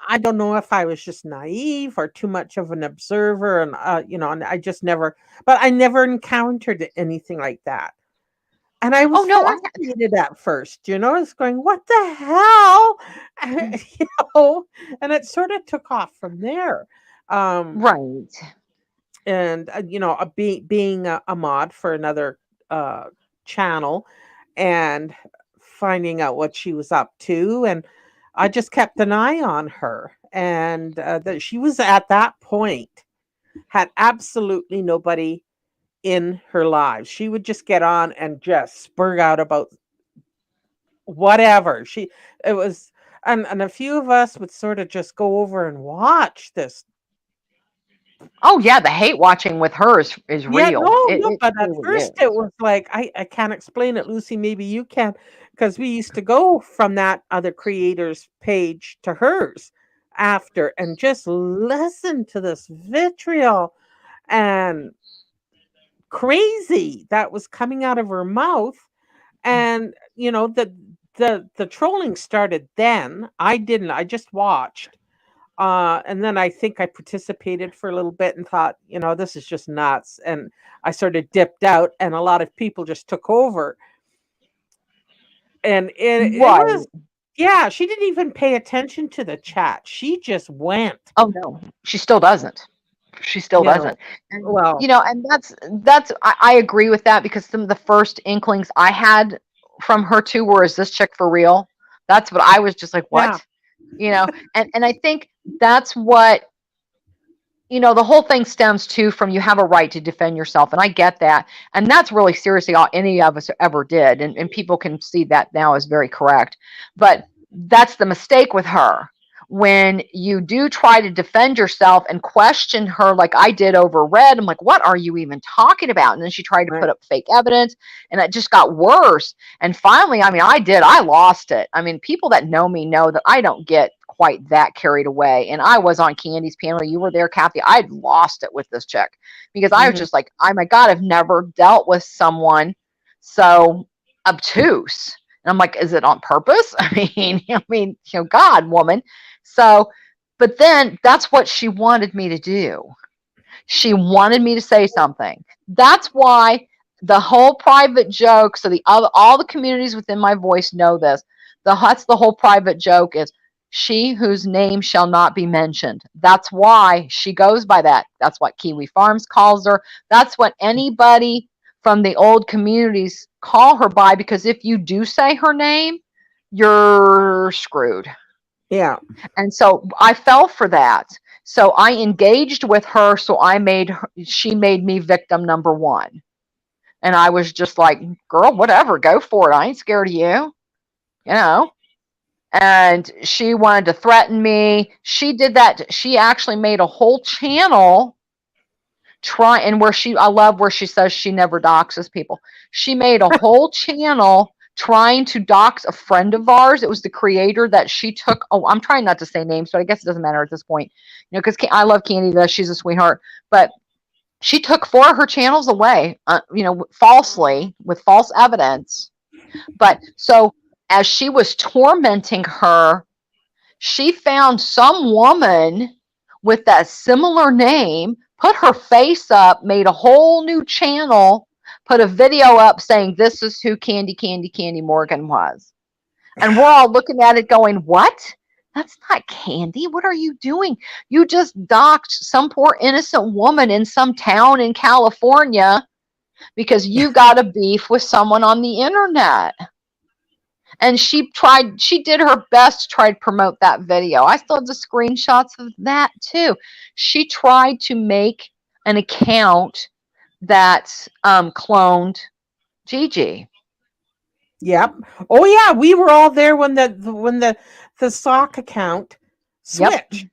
[SPEAKER 1] I don't know if I was just naive or too much of an observer, and and I just never, but I never encountered anything like that. And I
[SPEAKER 2] Oh
[SPEAKER 1] was
[SPEAKER 2] no,
[SPEAKER 1] fascinated at first, I was going, "What the hell?" you know, and it sort of took off from there. Um,
[SPEAKER 2] right.
[SPEAKER 1] and being a mod for another uh channel and finding out what she was up to, and I just kept an eye on her, and that she was at that point had absolutely nobody in her lives. She would just get on and just spurg out about whatever she it was, and a few of us would sort of just go over and watch this.
[SPEAKER 2] Oh yeah, the hate watching with her is
[SPEAKER 1] Yeah,
[SPEAKER 2] real.
[SPEAKER 1] no,
[SPEAKER 2] It
[SPEAKER 1] no,
[SPEAKER 2] it
[SPEAKER 1] but at
[SPEAKER 2] truly
[SPEAKER 1] first it
[SPEAKER 2] is.
[SPEAKER 1] was like, I can't explain it, Lucy, maybe you can, because we used to go from that other creator's page to hers after and just listen to this vitriol and crazy that was coming out of her mouth. And, the trolling started then. I didn't, I just watched. And then I think I participated for a little bit and thought, this is just nuts. And I sort of dipped out, and a lot of people just took over. And it was,
[SPEAKER 2] Right.
[SPEAKER 1] yeah, she didn't even pay attention to the chat. She just went,
[SPEAKER 2] Oh no, she still doesn't. She still
[SPEAKER 1] you know,
[SPEAKER 2] doesn't. And
[SPEAKER 1] well,
[SPEAKER 2] and that's I agree with that because some of the first inklings I had from her too were, is this chick for real? That's what I was just like,
[SPEAKER 1] yeah.
[SPEAKER 2] what? And I think that's what the whole thing stems too from, you have a right to defend yourself. And I get that. And that's really seriously all any of us ever did. And people can see that now is very correct. But that's the mistake with her. When you do try to defend yourself and question her, like I did over Red, I'm like, what are you even talking about? And then she tried to
[SPEAKER 1] Right.
[SPEAKER 2] put up fake evidence, and it just got worse. And finally, I mean, I lost it. I mean, people that know me know that I don't get quite that carried away. And I was on Candy's panel. You were there, Kathy. I'd lost it with this chick because I was
[SPEAKER 1] Hmm.
[SPEAKER 2] just like, oh my God, I've never dealt with someone so obtuse. And I'm like, is it on purpose? God, woman. So, but then that's what she wanted me to do. She wanted me to say something. That's why the whole private joke. So all the communities within my voice know this. That's the whole private joke is she whose name shall not be mentioned. That's why she goes by that. That's what Kiwi Farms calls her. That's what anybody from the old communities call her by, because if you do say her name, you're screwed.
[SPEAKER 1] Yeah.
[SPEAKER 2] And so I fell for that. So I engaged with her. So she made me victim number one. And I was just like, girl, whatever, go for it. I ain't scared of you, you know? And she wanted to threaten me. She did that. She actually made a whole channel I love where she says she never doxes people. She made a whole channel trying to dox a friend of ours. It was the creator that she took. Oh, I'm trying not to say names, but I guess it doesn't matter at this point, because I love Candy. She's a sweetheart, but she took 4 of her channels away, falsely, with false evidence. But so as she was tormenting her, she found some woman with that similar name, put her face up, made a whole new channel, put a video up saying this is who Candy Morgan was. And we're all looking at it going, what? That's not Candy. What are you doing? You just doxed some poor innocent woman in some town in California because you got a beef with someone on the internet. And she did her best to try to promote that video. I still have the screenshots of that too. She tried to make an account that cloned Gigi.
[SPEAKER 1] Yep. Oh yeah, we were all there when the sock account switched.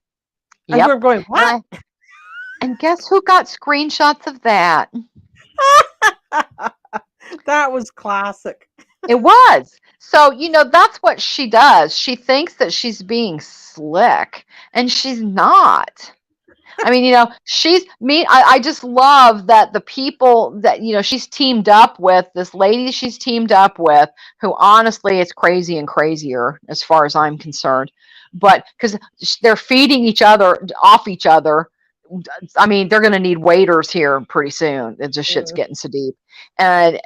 [SPEAKER 1] And
[SPEAKER 2] Yep.
[SPEAKER 1] we were going, what?
[SPEAKER 2] And guess who got screenshots of that?
[SPEAKER 1] That was classic.
[SPEAKER 2] It was. So, that's what she does. She thinks that she's being slick, and she's not. I mean, she's me. I just love that the people that, she's teamed up with, this lady she's teamed up with, who honestly is crazy and crazier as far as I'm concerned. But because they're feeding each other off each other. I mean, they're going to need waiters here pretty soon. It just shit's getting so deep. And,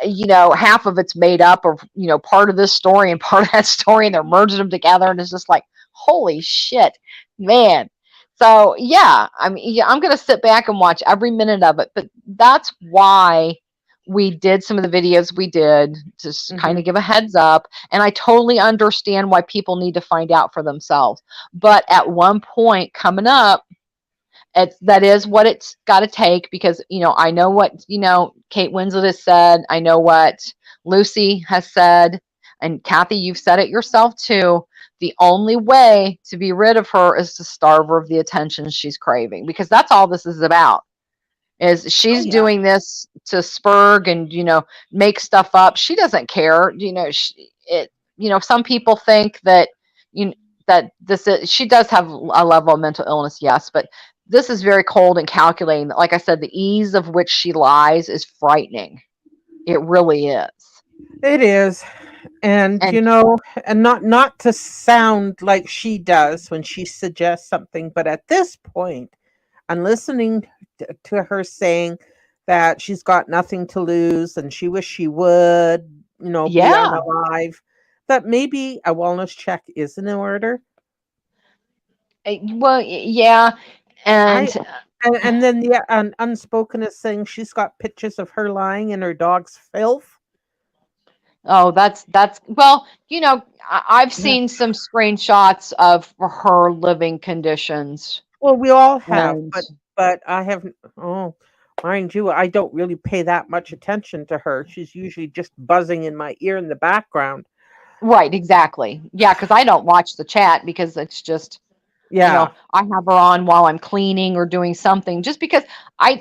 [SPEAKER 2] half of it's made up of, part of this story and part of that story, and they're merging them together. And it's just like, holy shit, man. So, yeah, I'm going to sit back and watch every minute of it. But that's why we did some of the videos we did, to kind of give a heads up. And I totally understand why people need to find out for themselves. But at one point coming up, that is what it's got to take, because I know what Kate Winslet has said. I know what Lucy has said, and Kathy, you've said it yourself too. The only way to be rid of her is to starve her of the attention she's craving, because that's all this is about. Is she's doing this to spurg and make stuff up. She doesn't care. Some people think that she does have a level of mental illness, yes, but this is very cold and calculating. Like I said, the ease of which she lies is frightening. It really is.
[SPEAKER 1] It is. And and not to sound like she does when she suggests something, but at this point, I'm listening to her saying that she's got nothing to lose and she wish she would, be unalive, that maybe a wellness check is in order.
[SPEAKER 2] Well, yeah. And
[SPEAKER 1] then the unspoken is saying she's got pictures of her lying in her dog's filth.
[SPEAKER 2] Oh, that's well, I've seen some screenshots of her living conditions.
[SPEAKER 1] Well, we all have, but I haven't. Oh, mind you, I don't really pay that much attention to her. She's usually just buzzing in my ear in the background.
[SPEAKER 2] Right, exactly. Yeah, because I don't watch the chat, because it's just, I have her on while I'm cleaning or doing something, just because I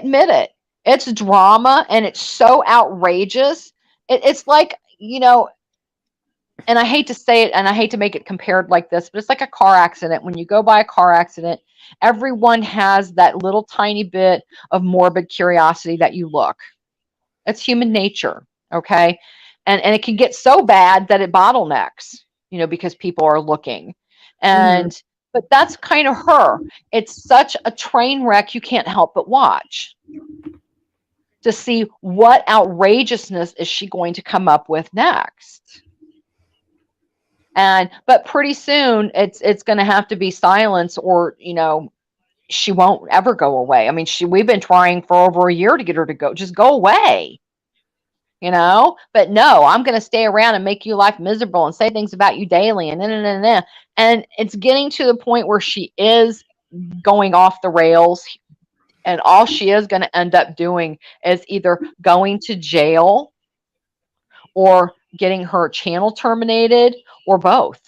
[SPEAKER 2] admit it. It's drama, and it's so outrageous. It's like, and I hate to say it, and I hate to make it compared like this, but it's like a car accident. When you go by a car accident, everyone has that little tiny bit of morbid curiosity that you look. It's human nature, okay? And it can get so bad that it bottlenecks, because people are looking.
[SPEAKER 1] Mhm.
[SPEAKER 2] And but that's kind of her. It's such a train wreck, you can't help but watch to see what outrageousness is she going to come up with next. And but pretty soon it's going to have to be silence, or she won't ever go away. I mean, we've been trying for over a year to get her to just go away. But no, I'm going to stay around and make you life miserable and say things about you daily and and it's getting to the point where she is going off the rails, and all she is going to end up doing is either going to jail or getting her channel terminated, or both.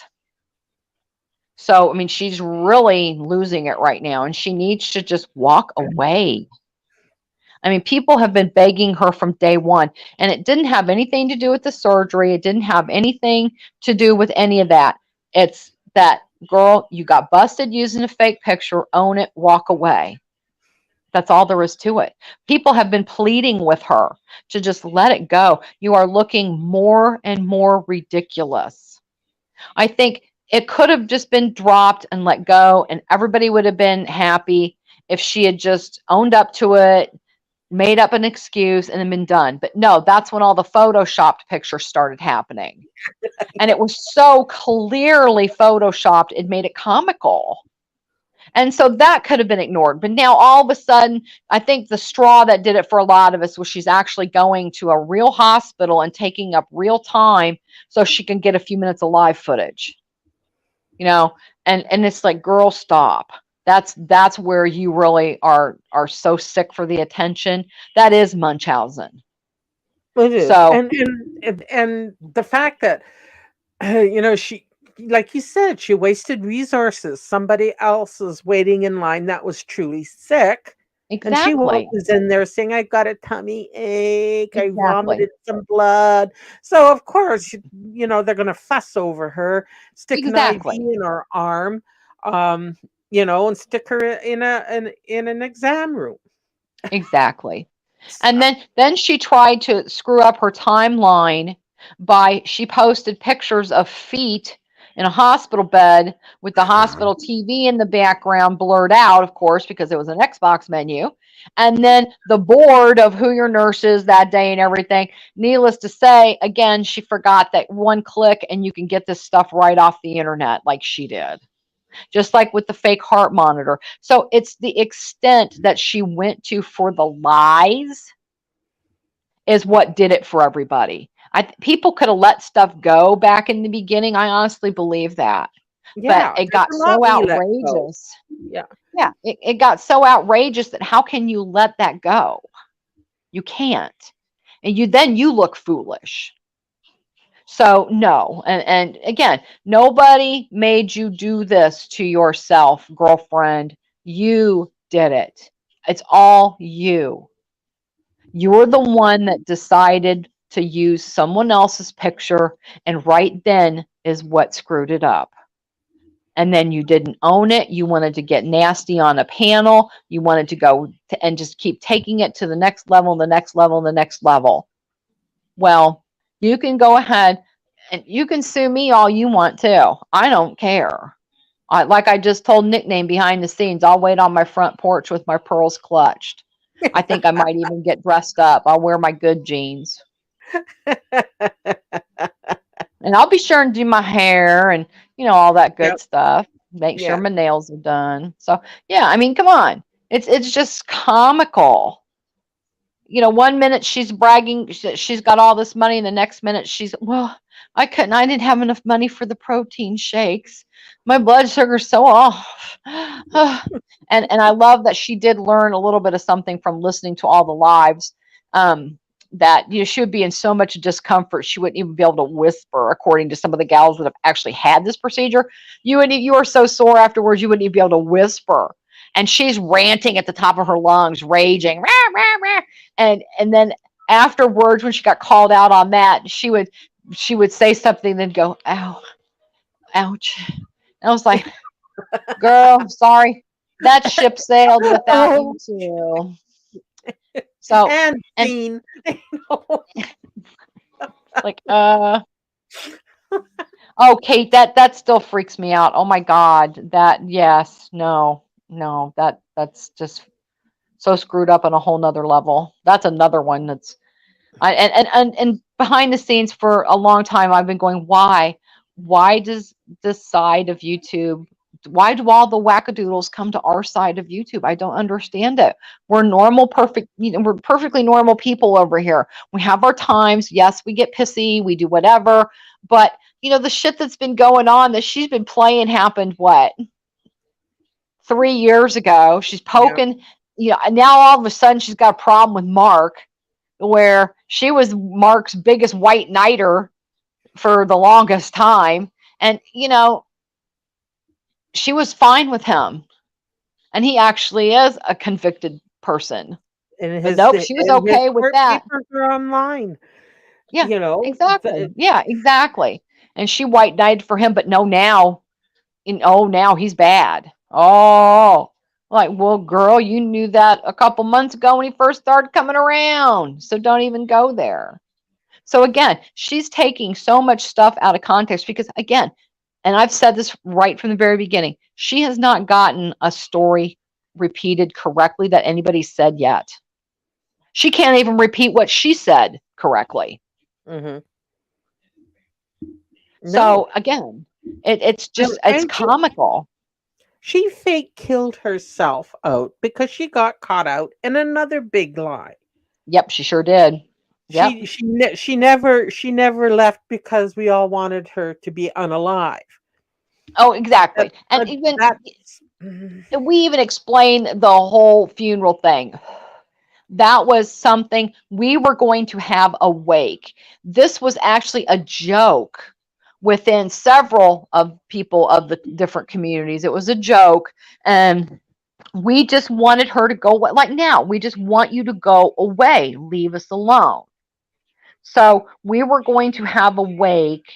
[SPEAKER 2] So, I mean, she's really losing it right now, and she needs to just walk away. I mean, people have been begging her from day one, and it didn't have anything to do with the surgery. It didn't have anything to do with any of that. It's that, girl, you got busted using a fake picture, own it, walk away. That's all there is to it. People have been pleading with her to just let it go. You are looking more and more ridiculous. I think it could have just been dropped and let go, and everybody would have been happy if she had just owned up to it, made up an excuse, and then been done. But no, that's when all the photoshopped pictures started happening. And it was so clearly photoshopped, it made it comical. And so that could have been ignored. But now all of a sudden, I think the straw that did it for a lot of us was she's actually going to a real hospital and taking up real time so she can get a few minutes of live footage. And it's like, girl, stop. That's where you really are so sick for the attention. That is Munchausen.
[SPEAKER 1] It is,
[SPEAKER 2] So
[SPEAKER 1] and the fact that she, like you said, she wasted resources. Somebody else is waiting in line that was truly sick, and she
[SPEAKER 2] exactly,
[SPEAKER 1] was in there saying, "I got a tummy ache. I
[SPEAKER 2] exactly,
[SPEAKER 1] vomited some blood." So of course, they're going to fuss over her, stick an IV
[SPEAKER 2] exactly,
[SPEAKER 1] in her arm, um, and stick her in an exam room.
[SPEAKER 2] exactly. And
[SPEAKER 1] So,
[SPEAKER 2] then she tried to screw up her timeline by she posted pictures of feet in a hospital bed with the hospital TV in the background blurred out, of course, because it was an Xbox menu. And then the board of who your nurse is that day and everything. Needless to say, again, she forgot that one click and you can get this stuff right off the internet like she did, just like with the fake heart monitor. So it's the extent that she went to for the lies is what did it for everybody. People could have let stuff go back in the beginning. I honestly believe that. But
[SPEAKER 1] yeah,
[SPEAKER 2] it
[SPEAKER 1] there's
[SPEAKER 2] got
[SPEAKER 1] a lot
[SPEAKER 2] so
[SPEAKER 1] we let go.
[SPEAKER 2] outrageous.
[SPEAKER 1] Yeah.
[SPEAKER 2] Yeah, it got so outrageous that how can you let that go? You can't. And you look foolish. So no, and again, nobody made you do this to yourself, girlfriend. You did it. It's all you. You're the one that decided to use someone else's picture, and right then is what screwed it up. And then you didn't own it. You wanted to get nasty on a panel. You wanted to go and just keep taking it to the next level, the next level, the next level. Well, you can go ahead and you can sue me all you want to. I don't care. Like I just told Nickname behind the scenes, I'll wait on my front porch with my pearls clutched. I think I might even get dressed up. I'll wear my good jeans. And I'll be sure and do my hair and, all that good
[SPEAKER 1] Yep.
[SPEAKER 2] stuff. Make sure
[SPEAKER 1] Yeah.
[SPEAKER 2] my nails are done. So, yeah, I mean, come on. It's just comical. One minute she's bragging she's got all this money, and the next minute well, I didn't have enough money for the protein shakes. My blood sugar's so off. And I love that she did learn a little bit of something from listening to all the lives. That she would be in so much discomfort she wouldn't even be able to whisper, according to some of the gals that have actually had this procedure. You are so sore afterwards you wouldn't even be able to whisper. And she's ranting at the top of her lungs, raging, rah, rah, rah. And then afterwards, when she got called out on that, she would say something, then go, ow, ouch. And I was like, girl, sorry, that ship sailed without you
[SPEAKER 1] Oh,
[SPEAKER 2] too. So
[SPEAKER 1] and
[SPEAKER 2] and
[SPEAKER 1] scene.
[SPEAKER 2] Like, oh, Kate, that still freaks me out. Oh my God. Yes, no, no, that's just so screwed up on a whole nother level. That's another one that's and behind the scenes for a long time I've been going, why does this side of YouTube, why do all the wackadoodles come to our side of YouTube? I don't understand it. We're normal, perfect, we're perfectly normal people over here. We have our times. Yes, we get pissy, we do whatever, but the shit that's been going on that she's been playing happened what, 3 years ago. She's
[SPEAKER 1] Yeah.
[SPEAKER 2] poking, and now all of a sudden she's got a problem with Mark, where she was Mark's biggest white knighter for the longest time. And, she was fine with him. And he actually is a convicted person.
[SPEAKER 1] And
[SPEAKER 2] But nope, she was
[SPEAKER 1] his
[SPEAKER 2] okay with
[SPEAKER 1] court
[SPEAKER 2] that.
[SPEAKER 1] papers are online.
[SPEAKER 2] Yeah,
[SPEAKER 1] You know,
[SPEAKER 2] exactly. Yeah, exactly. And she white knighted for him, but no, now he's bad. Oh, like, well, girl, you knew that a couple months ago when he first started coming around. So don't even go there. So again, she's taking so much stuff out of context because, again, and I've said this right from the very beginning, she has not gotten a story repeated correctly that anybody said yet. She can't even repeat what she said correctly.
[SPEAKER 1] hmm no.
[SPEAKER 2] So again, it's
[SPEAKER 1] And
[SPEAKER 2] comical.
[SPEAKER 1] she fake killed herself out because she got caught out in another big lie.
[SPEAKER 2] Yep, she sure did. Yep.
[SPEAKER 1] She never left because we all wanted her to be unalive.
[SPEAKER 2] Oh, exactly. And
[SPEAKER 1] But
[SPEAKER 2] even
[SPEAKER 1] that's
[SPEAKER 2] we even explained the whole funeral thing. That was something we were going to have a wake. This was actually a joke within several of people of the different communities. It was a joke, and we just wanted her to go away. Like now, we just want you to go away, leave us alone. So we were going to have a wake,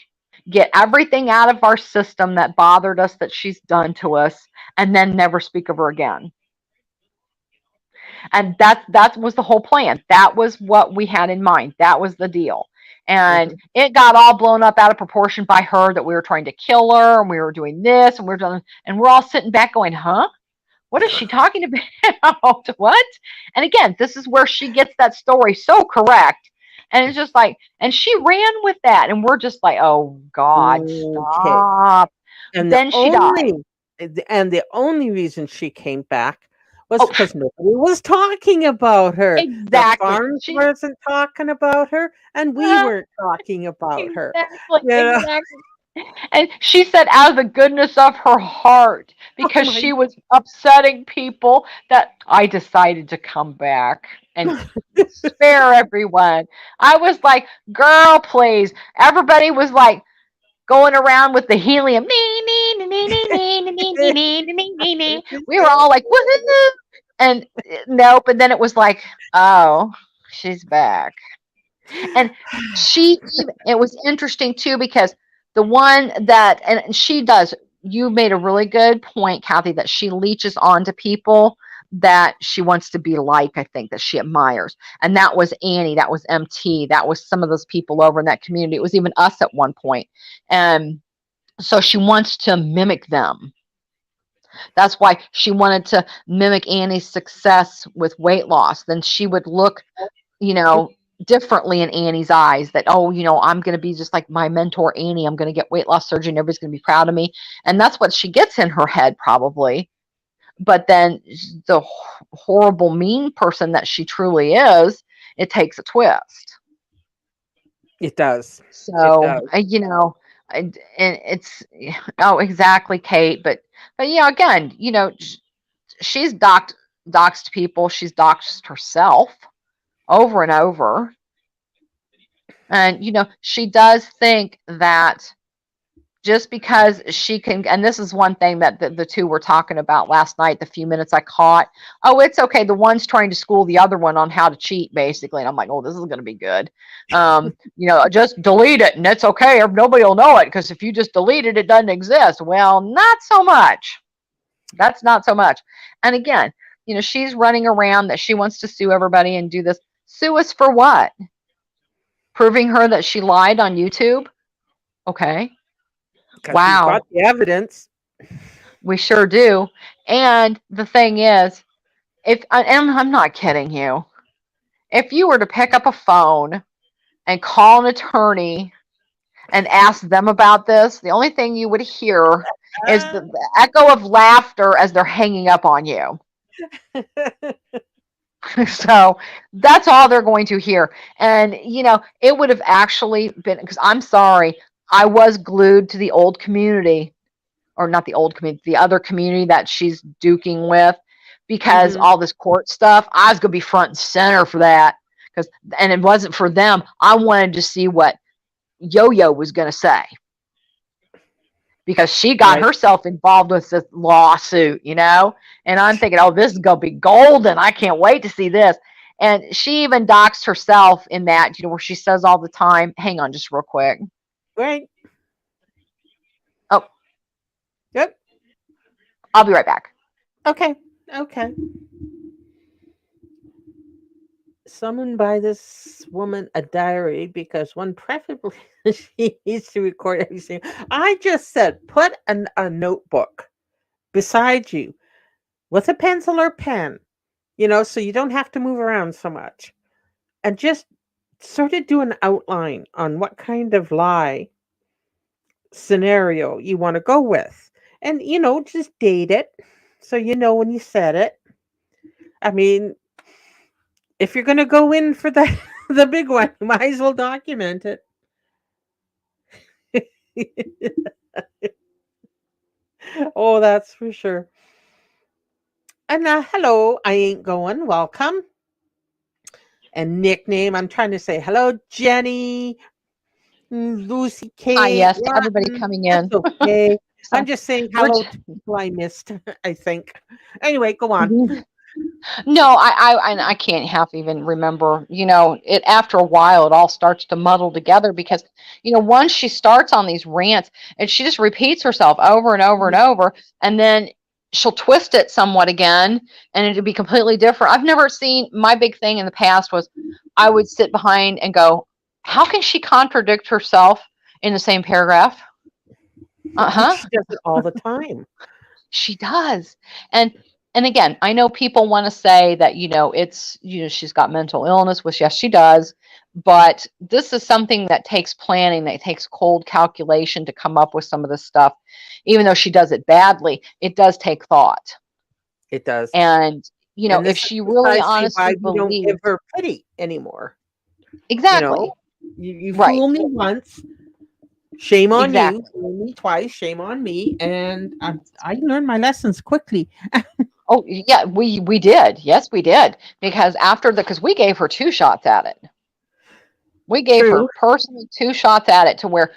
[SPEAKER 2] get everything out of our system that bothered us that she's done to us, and then never speak of her again. And that was the whole plan. That was what we had in mind. That was the deal. And
[SPEAKER 1] mhm.
[SPEAKER 2] it got all blown up out of proportion by her that we were trying to kill her and we were doing this and we were doing, and we're all sitting back going, huh? What is she talking about? What? And again, this is where she gets that story so correct. And it's just like, and she ran with that. And we're just like, oh God,
[SPEAKER 1] Okay.
[SPEAKER 2] stop.
[SPEAKER 1] And the
[SPEAKER 2] Then she died.
[SPEAKER 1] only and the only reason she came back was
[SPEAKER 2] Oh,
[SPEAKER 1] because nobody was talking about her. The
[SPEAKER 2] exactly.
[SPEAKER 1] farms
[SPEAKER 2] She,
[SPEAKER 1] wasn't talking about her, and we weren't talking about her.
[SPEAKER 2] exactly,
[SPEAKER 1] You know?
[SPEAKER 2] exactly. And she said, out of the goodness of her heart,
[SPEAKER 1] Oh
[SPEAKER 2] because
[SPEAKER 1] my
[SPEAKER 2] she was upsetting people, that I decided to come back and spare everyone. I was like, girl, please. Everybody was like going around with the helium. We were all like, woohoo. And nope. And then it was like, oh, she's back. And it was interesting too, because the one that, and she does, you made a really good point, Kathy, that she leeches onto people that she wants to be like, I think, that she admires. And that was Annie, that was MT, that was some of those people over in that community. It was even us at one point. And so she wants to mimic them. That's why she wanted to mimic Annie's success with weight loss. Then she would look, you know, differently in Annie's eyes, that, oh, I'm going to be just like my mentor, Annie. I'm going to get weight loss surgery and everybody's going to be proud of me. And that's what she gets in her head, probably. But then the horrible, mean person that she truly is, it takes a twist.
[SPEAKER 1] It does. It
[SPEAKER 2] So,
[SPEAKER 1] does.
[SPEAKER 2] and it's, oh, exactly, Kate. But again, she's doxed people. She's doxed herself over and over. And, she does think that just because she can, and this is one thing that the two were talking about last night, the few minutes I caught. Oh, it's okay. The one's trying to school the other one on how to cheat, basically. And I'm like, oh, this is going to be good. Just delete it and it's okay. Nobody will know it, because if you just delete it, it doesn't exist. Well, not so much. That's not so much. And again, she's running around that she wants to sue everybody and do this. Sue us for what? proving her that she lied on YouTube. Okay.
[SPEAKER 1] Because we've got
[SPEAKER 2] Wow.
[SPEAKER 1] the evidence.
[SPEAKER 2] We sure do. And the thing is, if and I'm not kidding you, if you were to pick up a phone and call an attorney and ask them about this, the only thing you would hear is
[SPEAKER 1] Ah.
[SPEAKER 2] the echo of laughter as they're hanging up on you. So that's all they're going to hear. And, it would have actually been, because I'm sorry, I was glued to the old community, or not the old community, the other community that she's duking with, because
[SPEAKER 1] Mhm.
[SPEAKER 2] all this court stuff, I was going to be front and center for that. And it wasn't for them. I wanted to see what Yo-Yo was going to say, because she got
[SPEAKER 1] Right.
[SPEAKER 2] herself involved with this lawsuit, and I'm thinking, oh, this is going to be golden. I can't wait to see this. And she even doxed herself in that, where she says all the time, hang on just real quick.
[SPEAKER 1] Right.
[SPEAKER 2] Oh,
[SPEAKER 1] Yep.
[SPEAKER 2] I'll be right back.
[SPEAKER 1] Okay. Okay. Summon by this woman a diary because one preferably she needs to record everything. I just said put a notebook beside you with a pencil or pen, so you don't have to move around so much. And just sort of do an outline on what kind of lie scenario you want to go with. And, just date it so you know when you said it. I mean, if you're going to go in for the, the big one, you might as well document it. Oh, that's for sure. And hello, I ain't going. Welcome. And nickname, I'm trying to say hello, Jenny, Lucy
[SPEAKER 2] Hi,
[SPEAKER 1] Kate,
[SPEAKER 2] yes, to everybody
[SPEAKER 1] Rotten.
[SPEAKER 2] coming
[SPEAKER 1] That's
[SPEAKER 2] in.
[SPEAKER 1] okay.
[SPEAKER 2] So
[SPEAKER 1] I'm just saying
[SPEAKER 2] we're
[SPEAKER 1] hello to people I missed, I think. Anyway, go on.
[SPEAKER 2] no, I can't half even remember. It after a while, it all starts to muddle together because, once she starts on these rants and she just repeats herself over and over and over, and then she'll twist it somewhat again, and it'll be completely different. I've never seen. My big thing in the past was I would sit behind and go, how can she contradict herself in the same paragraph? Uh-huh.
[SPEAKER 1] She does it all the time.
[SPEAKER 2] She does. And and again, I know people want to say that, it's, she's got mental illness, which yes, she does, but this is something that takes planning, that takes cold calculation to come up with some of this stuff. Even though she does it badly, it does take thought.
[SPEAKER 1] It does.
[SPEAKER 2] And,
[SPEAKER 1] And
[SPEAKER 2] if
[SPEAKER 1] this is
[SPEAKER 2] she really
[SPEAKER 1] precisely why
[SPEAKER 2] honestly
[SPEAKER 1] we don't give
[SPEAKER 2] believed,
[SPEAKER 1] her pity anymore. You know,
[SPEAKER 2] exactly,
[SPEAKER 1] you
[SPEAKER 2] right,
[SPEAKER 1] fool me once, shame on you.
[SPEAKER 2] exactly.
[SPEAKER 1] Fool me twice, shame on me. And I learned my lessons quickly.
[SPEAKER 2] Oh, yeah, we did. Yes, we did. Because because we gave her two shots at it. We gave her
[SPEAKER 1] True.
[SPEAKER 2] personally two shots at it to where,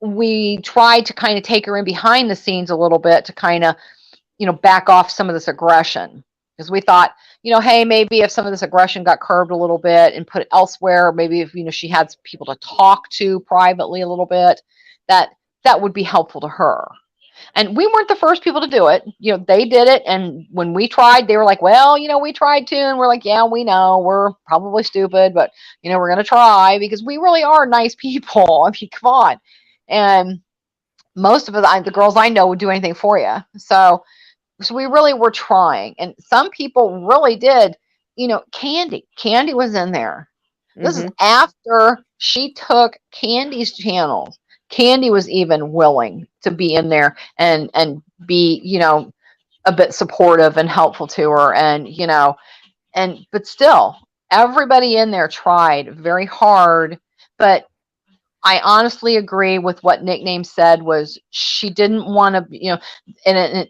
[SPEAKER 2] we tried to kind of take her in behind the scenes a little bit to kind of, back off some of this aggression. Because we thought, hey, maybe if some of this aggression got curbed a little bit and put it elsewhere, maybe if, she had people to talk to privately a little bit, that that would be helpful to her. And we weren't the first people to do it. They did it. And when we tried, they were like, well, we tried to. And we're like, yeah, we know we're probably stupid, but, we're going to try because we really are nice people. I mean, come on. And most of us, the girls I know would do anything for you. So we really were trying. And some people really did, Candy was in there. This is
[SPEAKER 1] Hmm.
[SPEAKER 2] after she took Candy's channels. Candy was even willing to be in there and be, a bit supportive and helpful to her. And, but still, everybody in there tried very hard. But I honestly agree with what Nickname said was she didn't want to, and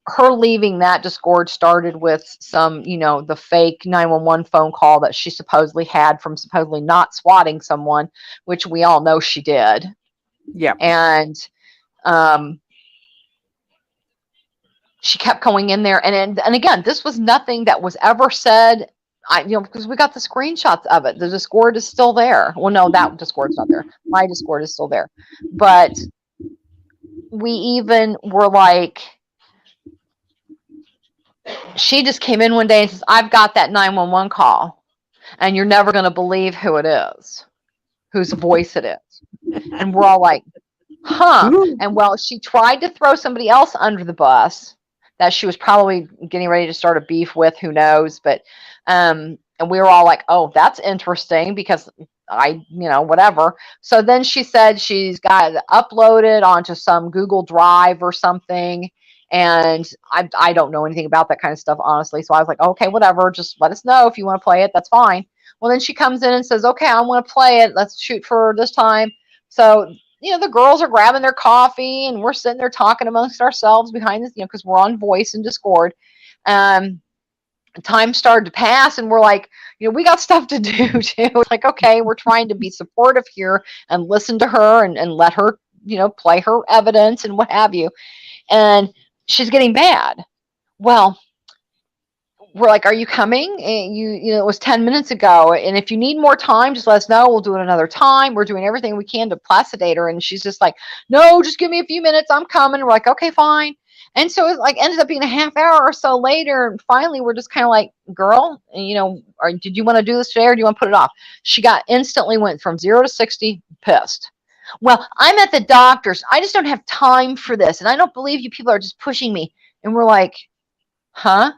[SPEAKER 2] her leaving that Discord started with some, the fake 911 phone call that she supposedly had from supposedly not swatting someone, which we all know she did.
[SPEAKER 1] Yeah.
[SPEAKER 2] And she kept going in there. And again, this was nothing that was ever said. Because we got the screenshots of it. The Discord is still there. Well, no, that Discord's not there. My Discord is still there. But we even were like, she just came in one day and says, I've got that 911 call. and you're never going to believe who it is, whose voice it is. And we're all like, huh.
[SPEAKER 1] Ooh.
[SPEAKER 2] And well, she tried to throw somebody else under the bus that she was probably getting ready to start a beef with, who knows. But and we were all like, oh, that's interesting, because whatever. So then she said she's got it uploaded onto some Google Drive or something. And I don't know anything about that kind of stuff, honestly. So I was like, okay, whatever, just let us know if you want to play it. That's fine. Well, then she comes in and says, okay, I want to play it. Let's shoot for this time. So, the girls are grabbing their coffee, and we're sitting there talking amongst ourselves behind this, because we're on voice and Discord. Time started to pass, and we're like, we got stuff to do too. Like, okay, we're trying to be supportive here and listen to her, and let her, play her evidence and what have you. And she's getting bad. Well, we're like, are you coming? And it was 10 minutes ago. And if you need more time, just let us know. We'll do it another time. We're doing everything we can to placidate her. And she's just like, no, just give me a few minutes. I'm coming. And we're like, okay, fine. And so it ended up being a half hour or so later. And finally, we're just kind of like, girl, did you want to do this today, or do you want to put it off? She instantly went from 0 to 60, pissed. Well, I'm at the doctor's. I just don't have time for this. And I don't believe you people are just pushing me. And we're like, huh?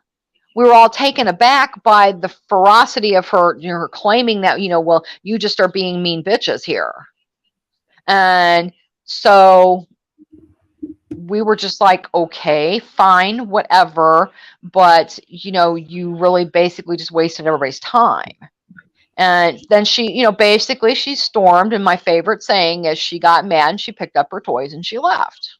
[SPEAKER 2] We were all taken aback by the ferocity of her, her claiming that, well, you just are being mean bitches here. And so we were just like, okay, fine, whatever. But, you really basically just wasted everybody's time. And then she, basically she stormed. And my favorite saying is, she got mad and she picked up her toys and she left.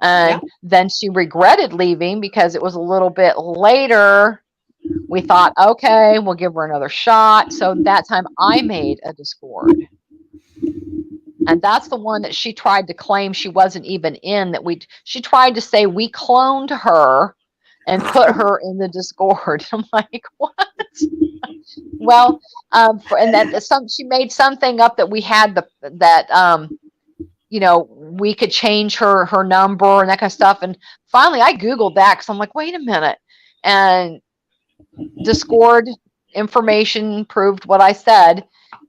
[SPEAKER 2] And then she regretted leaving, because it was a little bit later. We thought, okay, we'll give her another shot. So that time I made a Discord. And that's the one that she tried to claim she wasn't even in, she tried to say we cloned her and put her in the Discord. I'm like, what? Well, and then she made something up that we had we could change her number and that kind of stuff. And finally I Googled that, because I'm like, wait a minute. And Discord information proved what I said.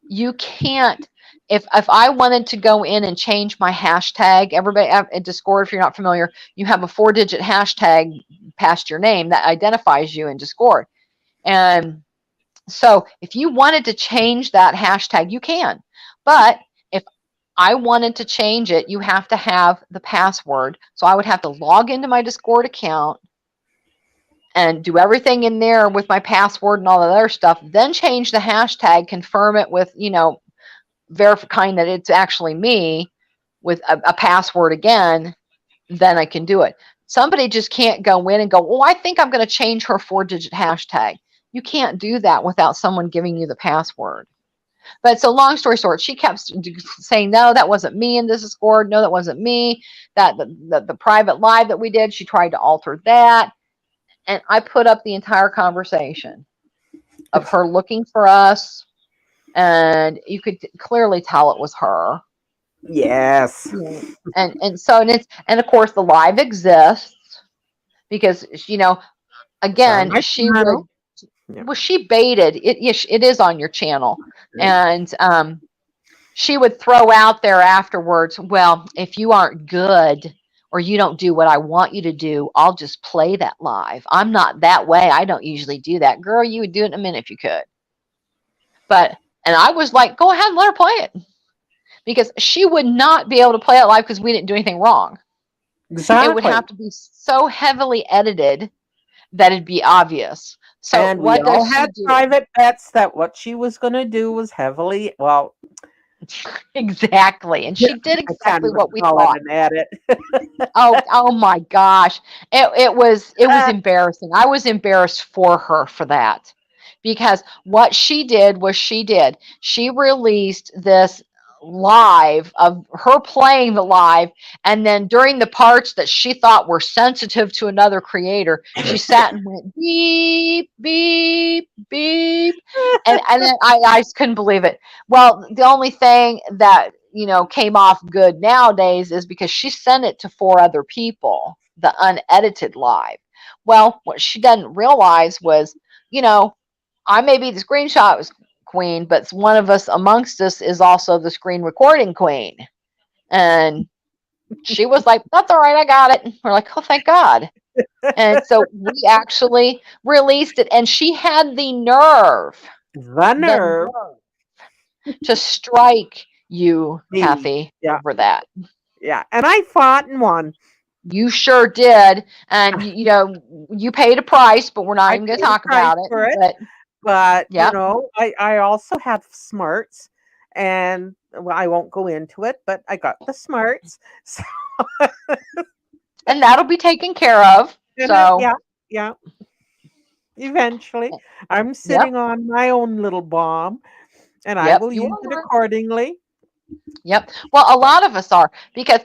[SPEAKER 2] You can't, if I wanted to go in and change my hashtag, everybody at Discord, if you're not familiar, you have a 4-digit hashtag past your name that identifies you in Discord. And so if you wanted to change that hashtag, you can. But if I wanted to change it, you have to have the password. So I would have to log into my Discord account and do everything in there with my password and all that other stuff, then change the hashtag, confirm it with, verifying that it's actually me with a password again, then I can do it. Somebody just can't go in and go, oh, I think I'm going to change her 4-digit hashtag. You can't do that without someone giving you the password. But so long story short, she kept saying, no, that wasn't me in this Discord. No, that wasn't me. That the private live that we did, she tried to alter that. And I put up the entire conversation of her looking for us. And you could clearly tell it was her.
[SPEAKER 1] Yes.
[SPEAKER 2] And of course the live exists, because, again, she would, well, she baited it. It is on your channel. And she would throw out there afterwards, well, if you aren't good or you don't do what I want you to do, I'll just play that live. I'm not that way. I don't usually do that. Girl, you would do it in a minute if you could. And I was like, go ahead and let her play it. Because she would not be able to play it live, because we didn't do anything wrong.
[SPEAKER 1] Exactly.
[SPEAKER 2] It would have to be so heavily edited that it'd be obvious. So
[SPEAKER 1] and
[SPEAKER 2] what
[SPEAKER 1] we all
[SPEAKER 2] does she
[SPEAKER 1] had
[SPEAKER 2] do?
[SPEAKER 1] private bets that what she was going to do was heavily, well,
[SPEAKER 2] exactly. And she did exactly what we thought.
[SPEAKER 1] An edit.
[SPEAKER 2] oh my gosh. It was embarrassing. I was embarrassed for her for that. Because what she did was she released this live of her playing the live, and then during the parts that she thought were sensitive to another creator, she sat and went beep, beep, beep. And then I just couldn't believe it. Well, the only thing that came off good nowadays is because she sent it to 4 other people, the unedited live. Well, what she didn't realize was, I may be the screenshot queen, but one of us amongst us is also the screen recording queen. And she was like, that's all right, I got it. And we're like, oh, thank God. And so we actually released it. And she had
[SPEAKER 1] The
[SPEAKER 2] the
[SPEAKER 1] nerve.
[SPEAKER 2] nerve to strike you,
[SPEAKER 1] Me.
[SPEAKER 2] Kathy,
[SPEAKER 1] Yeah.
[SPEAKER 2] over that.
[SPEAKER 1] Yeah. And I fought and won.
[SPEAKER 2] You sure did. And, you paid a price, but we're not
[SPEAKER 1] I
[SPEAKER 2] even going to
[SPEAKER 1] paid a
[SPEAKER 2] talk
[SPEAKER 1] price
[SPEAKER 2] about it.
[SPEAKER 1] for it.
[SPEAKER 2] But,
[SPEAKER 1] But,
[SPEAKER 2] yep.
[SPEAKER 1] I also have smarts, and well, I won't go into it, but I got the smarts. So,
[SPEAKER 2] And that'll be taken care of. So,
[SPEAKER 1] yeah, yeah. Eventually, I'm
[SPEAKER 2] yep.
[SPEAKER 1] sitting on my own little bomb, and I
[SPEAKER 2] Yep.
[SPEAKER 1] will
[SPEAKER 2] You
[SPEAKER 1] use it
[SPEAKER 2] are.
[SPEAKER 1] accordingly.
[SPEAKER 2] Yep. Well, a lot of us are because,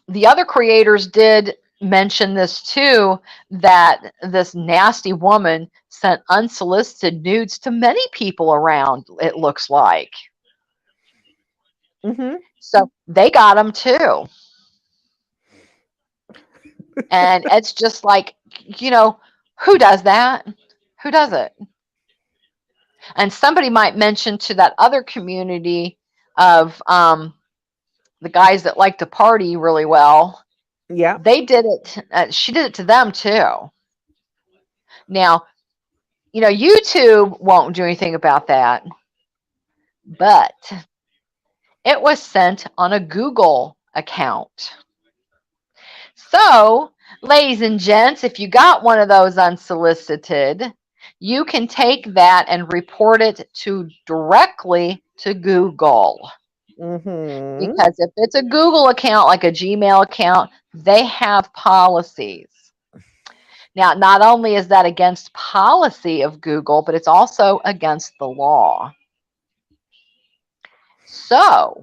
[SPEAKER 2] the other creators did mention this too, that this nasty woman sent unsolicited nudes to many people around, it looks like.
[SPEAKER 1] Hmm.
[SPEAKER 2] So they got them too. And it's just like, who does that? Who does it? And somebody might mention to that other community of the guys that like to party really well.
[SPEAKER 1] Yeah.
[SPEAKER 2] They did it. She did it to them too. Now, YouTube won't do anything about that, but it was sent on a Google account. So, ladies and gents, if you got one of those unsolicited, you can take that and report it directly to Google.
[SPEAKER 1] Hmm.
[SPEAKER 2] Because if it's a Google account, like a Gmail account, they have policies. Now, not only is that against policy of Google, but it's also against the law. So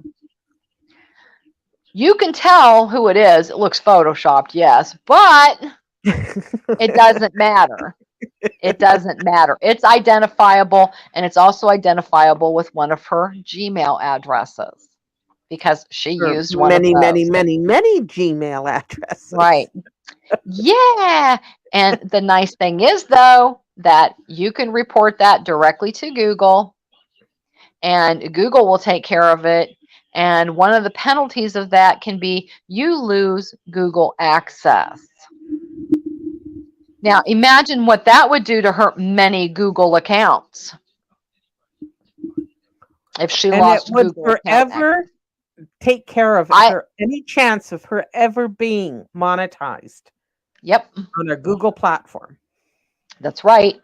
[SPEAKER 2] you can tell who it is. It looks photoshopped, yes, but it doesn't matter. It doesn't matter. It's identifiable, and it's also identifiable with one of her Gmail addresses because she
[SPEAKER 1] Or
[SPEAKER 2] used one of
[SPEAKER 1] many, many,
[SPEAKER 2] those.
[SPEAKER 1] many, many Gmail addresses.
[SPEAKER 2] Right. Yeah. And the nice thing is, though, that you can report that directly to Google, and Google will take care of it. And one of the penalties of that can be you lose Google access. Now, imagine what that would do to her many Google accounts if she
[SPEAKER 1] And it
[SPEAKER 2] lost
[SPEAKER 1] would
[SPEAKER 2] Google account access.
[SPEAKER 1] forever take care of
[SPEAKER 2] I,
[SPEAKER 1] her any chance of her ever being monetized
[SPEAKER 2] yep,
[SPEAKER 1] on a Google platform,
[SPEAKER 2] that's right.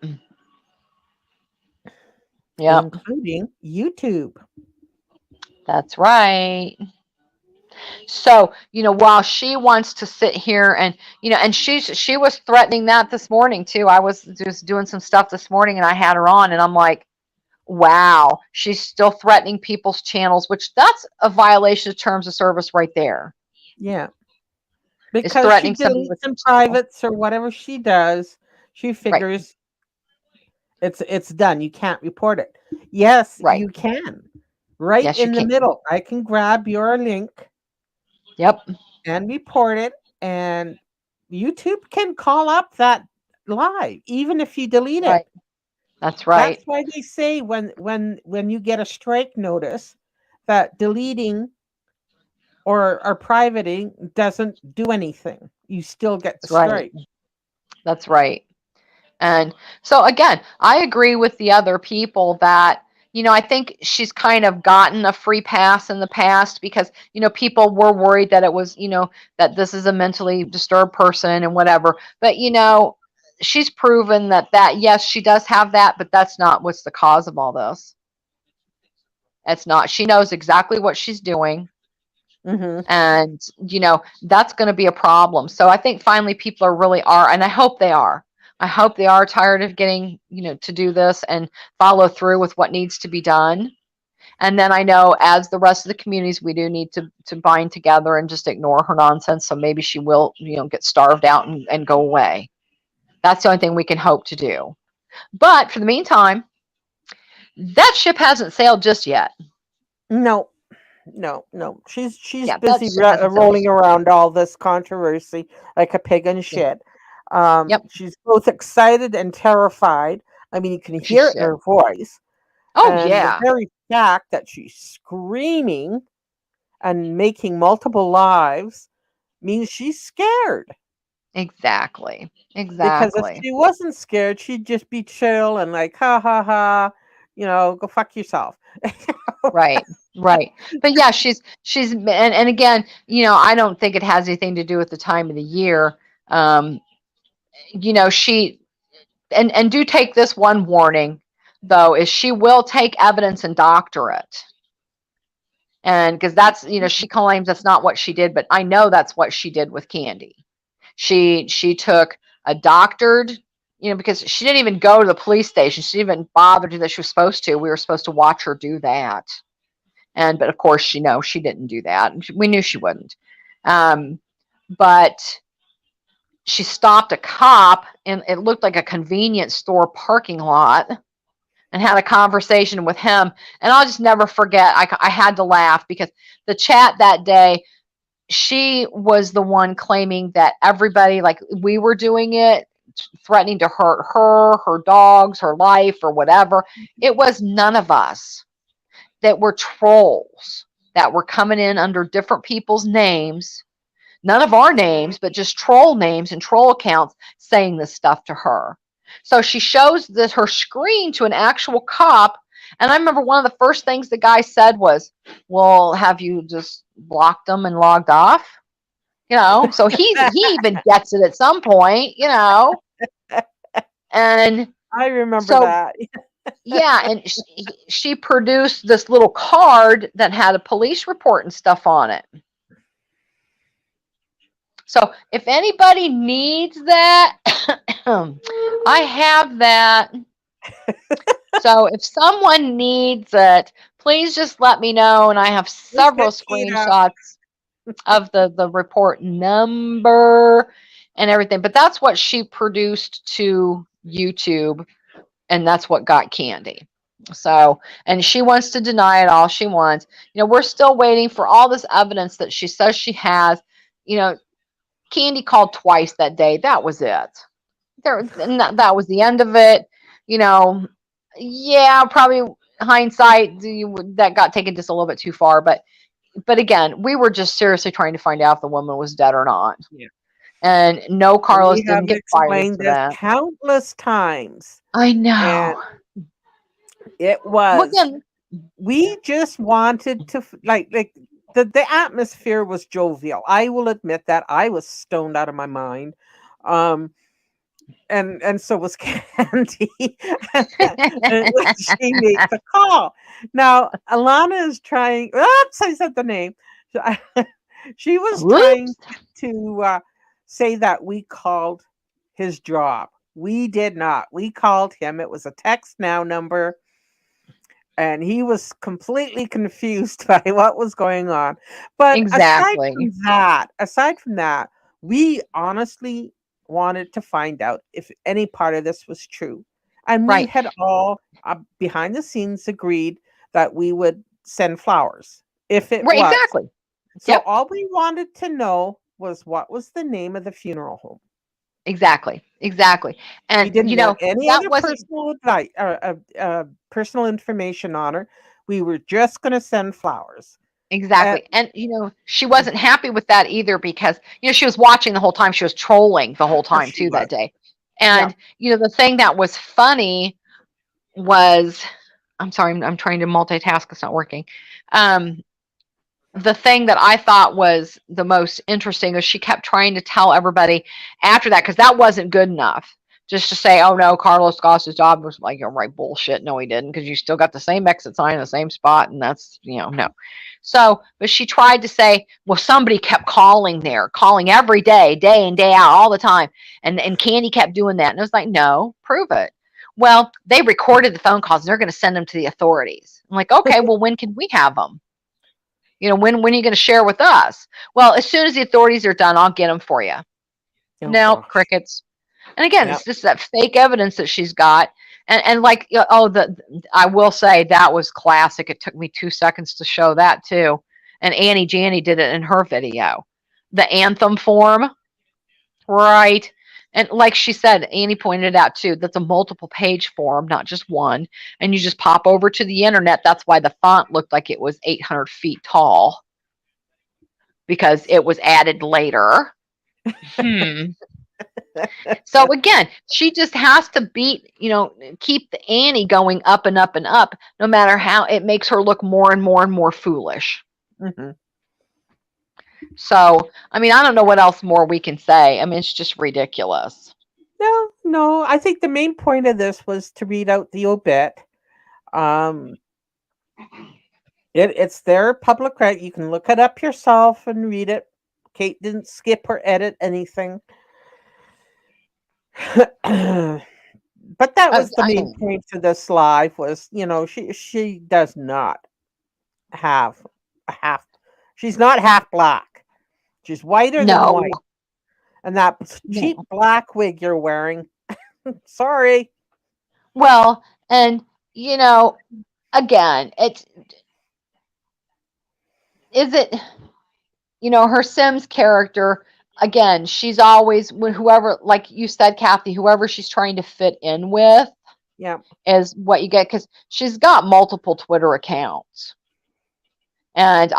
[SPEAKER 2] Yep,
[SPEAKER 1] including YouTube.
[SPEAKER 2] that's right. So, while she wants to sit here and, and she was threatening that this morning too. I was just doing some stuff this morning and I had her on and I'm like, wow, she's still threatening people's channels, which that's a violation of terms of service right there.
[SPEAKER 1] Yeah.
[SPEAKER 2] Is
[SPEAKER 1] Because she
[SPEAKER 2] threatening somebody
[SPEAKER 1] deletes
[SPEAKER 2] with
[SPEAKER 1] and
[SPEAKER 2] channel.
[SPEAKER 1] privates or whatever she does, she
[SPEAKER 2] Right,
[SPEAKER 1] figures it's done. You can't report it. Yes,
[SPEAKER 2] right.
[SPEAKER 1] you can. Right
[SPEAKER 2] Yes, you
[SPEAKER 1] in the
[SPEAKER 2] can.
[SPEAKER 1] middle. I can grab your link
[SPEAKER 2] Yep.
[SPEAKER 1] and report it, and YouTube can call up that live even if you delete
[SPEAKER 2] Right.
[SPEAKER 1] it.
[SPEAKER 2] That's
[SPEAKER 1] That's
[SPEAKER 2] right.
[SPEAKER 1] why they say when you get a strike notice that deleting or privating doesn't do anything. You still get the
[SPEAKER 2] That's right.
[SPEAKER 1] strike.
[SPEAKER 2] That's right. And so again, I agree with the other people that, I think she's kind of gotten a free pass in the past because, people were worried that it was, that this is a mentally disturbed person and whatever. But, she's proven that yes, she does have that, but that's not what's the cause of all this. It's not. She knows exactly what she's doing.
[SPEAKER 1] Hmm.
[SPEAKER 2] And, that's going to be a problem. So I think finally people and I hope they are. I hope they are tired of getting, to do this and follow through with what needs to be done. And then I know as the rest of the communities, we do need to bind together and just ignore her nonsense. So maybe she will, get starved out and go away. That's the only thing we can hope to do. But for the meantime, that ship hasn't sailed just yet.
[SPEAKER 1] No, no, no. She's
[SPEAKER 2] Yeah, that
[SPEAKER 1] busy
[SPEAKER 2] ship hasn't sailed
[SPEAKER 1] rolling
[SPEAKER 2] just
[SPEAKER 1] around all this controversy like a pig in
[SPEAKER 2] yet.
[SPEAKER 1] shit.
[SPEAKER 2] Yep.
[SPEAKER 1] She's both excited and terrified I mean, you can
[SPEAKER 2] She
[SPEAKER 1] hear it in
[SPEAKER 2] should.
[SPEAKER 1] her voice.
[SPEAKER 2] Oh,
[SPEAKER 1] And the
[SPEAKER 2] yeah.
[SPEAKER 1] very fact that she's screaming and making multiple lives means she's scared.
[SPEAKER 2] Exactly.
[SPEAKER 1] Because if
[SPEAKER 2] Exactly.
[SPEAKER 1] she wasn't scared, she'd just be chill and like, ha ha ha, go fuck yourself.
[SPEAKER 2] Right. Right. But yeah, she's and again, I don't think it has anything to do with the time of the year. Um, she and do take this one warning though, is she will take evidence and doctor it. And because that's, she claims that's not what she did, but I know that's what she did with Candy. She took a doctored, because she didn't even go to the police station. She didn't even bother to do that. She was supposed to. We were supposed to watch her do that. But of course, she didn't do that. We knew she wouldn't. But she stopped a cop, and it looked like a convenience store parking lot, and had a conversation with him. And I'll just never forget. I had to laugh because the chat that day, she was the one claiming that everybody, like we were doing it, threatening to hurt her, her dogs, her life, or whatever. It was none of us that were trolls that were coming in under different people's names, none of our names, but just troll names and troll accounts saying this stuff to her. So she shows her screen to an actual cop. And I remember one of the first things the guy said was, well, have you just blocked them and logged off? So he even gets it at some point, and
[SPEAKER 1] I remember
[SPEAKER 2] so
[SPEAKER 1] that.
[SPEAKER 2] yeah, and she produced this little card that had a police report and stuff on it. So if anybody needs that, I have that. So if someone needs it, please just let me know. And I have
[SPEAKER 1] Just
[SPEAKER 2] several
[SPEAKER 1] hit Kate up.
[SPEAKER 2] screenshots of the report number and everything. But that's what she produced to YouTube, and that's what got Candy. So, and she wants to deny it all she wants. We're still waiting for all this evidence that she says she has. Candy called twice that day. That was it. That was the end of it. Yeah, probably hindsight, that got taken just a little bit too far. But again, we were just seriously trying to find out if the woman was dead or not.
[SPEAKER 1] Yeah.
[SPEAKER 2] And no,
[SPEAKER 1] And
[SPEAKER 2] Carlos
[SPEAKER 1] we have
[SPEAKER 2] didn't get fired
[SPEAKER 1] explained
[SPEAKER 2] for
[SPEAKER 1] this
[SPEAKER 2] that.
[SPEAKER 1] countless times.
[SPEAKER 2] I
[SPEAKER 1] And
[SPEAKER 2] know.
[SPEAKER 1] it
[SPEAKER 2] Well,
[SPEAKER 1] was,
[SPEAKER 2] again,
[SPEAKER 1] we just wanted to, like the atmosphere was jovial. I will admit that I was stoned out of my mind. Um, and so was Candy. And she made the call. Now, Alana is trying, oops, I said the name. She was trying
[SPEAKER 2] whoops.
[SPEAKER 1] to say that we called his job. We did not. We called him. It was a text now number, and he was completely confused by what was going on. But
[SPEAKER 2] Exactly.
[SPEAKER 1] aside from that, we honestly wanted to find out if any part of this was true. And we
[SPEAKER 2] Right.
[SPEAKER 1] had all behind the scenes agreed that we would send flowers if it
[SPEAKER 2] Right.
[SPEAKER 1] was.
[SPEAKER 2] Exactly.
[SPEAKER 1] So
[SPEAKER 2] Yep.
[SPEAKER 1] all we wanted to know was what was the name of the funeral home.
[SPEAKER 2] Exactly. Exactly.
[SPEAKER 1] We
[SPEAKER 2] And
[SPEAKER 1] didn't want any
[SPEAKER 2] that
[SPEAKER 1] other
[SPEAKER 2] wasn't
[SPEAKER 1] personal advice, personal information on her. We were just going to send flowers. And
[SPEAKER 2] exactly. And she wasn't happy with that either because she was watching the whole time. She was trolling the whole
[SPEAKER 1] course
[SPEAKER 2] time
[SPEAKER 1] she
[SPEAKER 2] too
[SPEAKER 1] was.
[SPEAKER 2] that day.
[SPEAKER 1] Yeah.
[SPEAKER 2] And the thing that was funny was, I'm sorry, I'm trying to multitask. It's not working. Um, the thing that I thought was the most interesting is she kept trying to tell everybody after that, because that wasn't good enough. Just to say, oh no, Carlos lost his job, was like, right, bullshit. No, he didn't, because you still got the same exit sign in the same spot, and that's no. So, but she tried to say, well, somebody kept calling there, calling every day in, day out, all the time, and Candy kept doing that, and it was like, no, prove it. Well, they recorded the phone calls, and they're going to send them to the authorities. I'm like, okay, well, when can we have them? When are you going to share with us? Well, as soon as the authorities are done, I'll get them for you.
[SPEAKER 1] Oh
[SPEAKER 2] No,
[SPEAKER 1] gosh.
[SPEAKER 2] crickets. And again,
[SPEAKER 1] Yeah.
[SPEAKER 2] it's just that fake evidence that she's got. And like, I will say that was classic. It took me 2 seconds to show that too. And Annie Janney did it in her video. The anthem form, right? And like she said, Annie pointed out too, that's a multiple page form, not just one. And you just pop over to the internet. That's why the font looked like it was 800 feet tall, because it was added later. Hmm. So again, she just has to keep the Annie going up and up and up, no matter how it makes her look more and more and more foolish.
[SPEAKER 1] Mhm.
[SPEAKER 2] So, I mean, I don't know what else more we can say. I mean, it's just ridiculous.
[SPEAKER 1] No, no, I think the main point of this was to read out the obit. Um, it's their public right. You can look it up yourself and read it. Kate didn't skip or edit anything. But that was the
[SPEAKER 2] I
[SPEAKER 1] main point of this live was, she does not have a half, she's not half black. She's whiter than
[SPEAKER 2] no,
[SPEAKER 1] white. And that cheap
[SPEAKER 2] no.
[SPEAKER 1] black wig you're wearing, sorry.
[SPEAKER 2] Well, and again, is it, her Sims character, again, she's always, whoever, like you said, Kathy, whoever she's trying to fit in with
[SPEAKER 1] Yeah.
[SPEAKER 2] is what you get, because she's got multiple Twitter accounts. And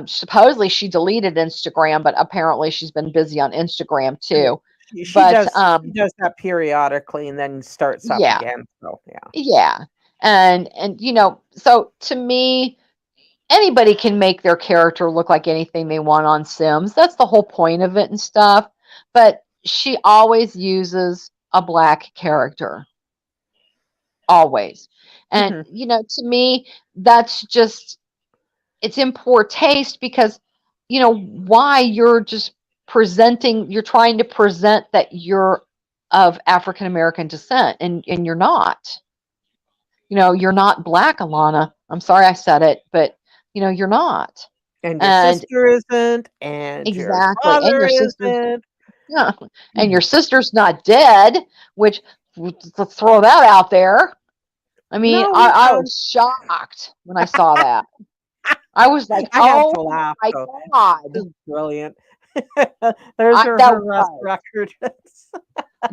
[SPEAKER 2] supposedly she deleted Instagram, but apparently she's been busy on Instagram too.
[SPEAKER 1] She
[SPEAKER 2] But
[SPEAKER 1] does that periodically and then starts up
[SPEAKER 2] yeah,
[SPEAKER 1] again. So yeah.
[SPEAKER 2] yeah. And so to me, anybody can make their character look like anything they want on Sims. That's the whole point of it and stuff. But she always uses a black character. Always. And to me, that's just, it's in poor taste, because why you're trying to present that you're of African American descent, and you're not. You're not black, Alana. I'm sorry I said it, but you're not.
[SPEAKER 1] And your
[SPEAKER 2] And
[SPEAKER 1] sister isn't, and your
[SPEAKER 2] exactly, and
[SPEAKER 1] father
[SPEAKER 2] your sister's,
[SPEAKER 1] isn't.
[SPEAKER 2] yeah, and your sister's not dead, which, let's throw that out there. I mean,
[SPEAKER 1] No,
[SPEAKER 2] I was shocked when I saw that. I was like,
[SPEAKER 1] I had
[SPEAKER 2] oh
[SPEAKER 1] to laugh
[SPEAKER 2] my
[SPEAKER 1] though. This
[SPEAKER 2] God.
[SPEAKER 1] is brilliant. There's her
[SPEAKER 2] That
[SPEAKER 1] arrest
[SPEAKER 2] was.
[SPEAKER 1] record.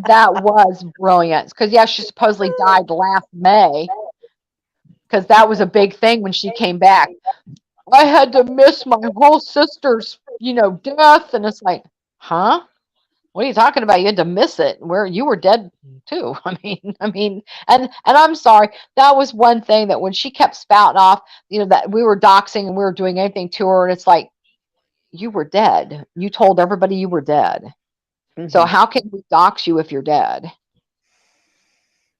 [SPEAKER 2] That was brilliant. Because, yeah, she supposedly died last May, because that was a big thing when she came back. I had to miss my whole sister's, death. And it's like, huh? What are you talking about? You had to miss it where you were dead too. I mean, and I'm sorry. That was one thing that when she kept spouting off, that we were doxing and we were doing anything to her. And it's like, you were dead. You told everybody you were dead. So how can we dox you if you're dead?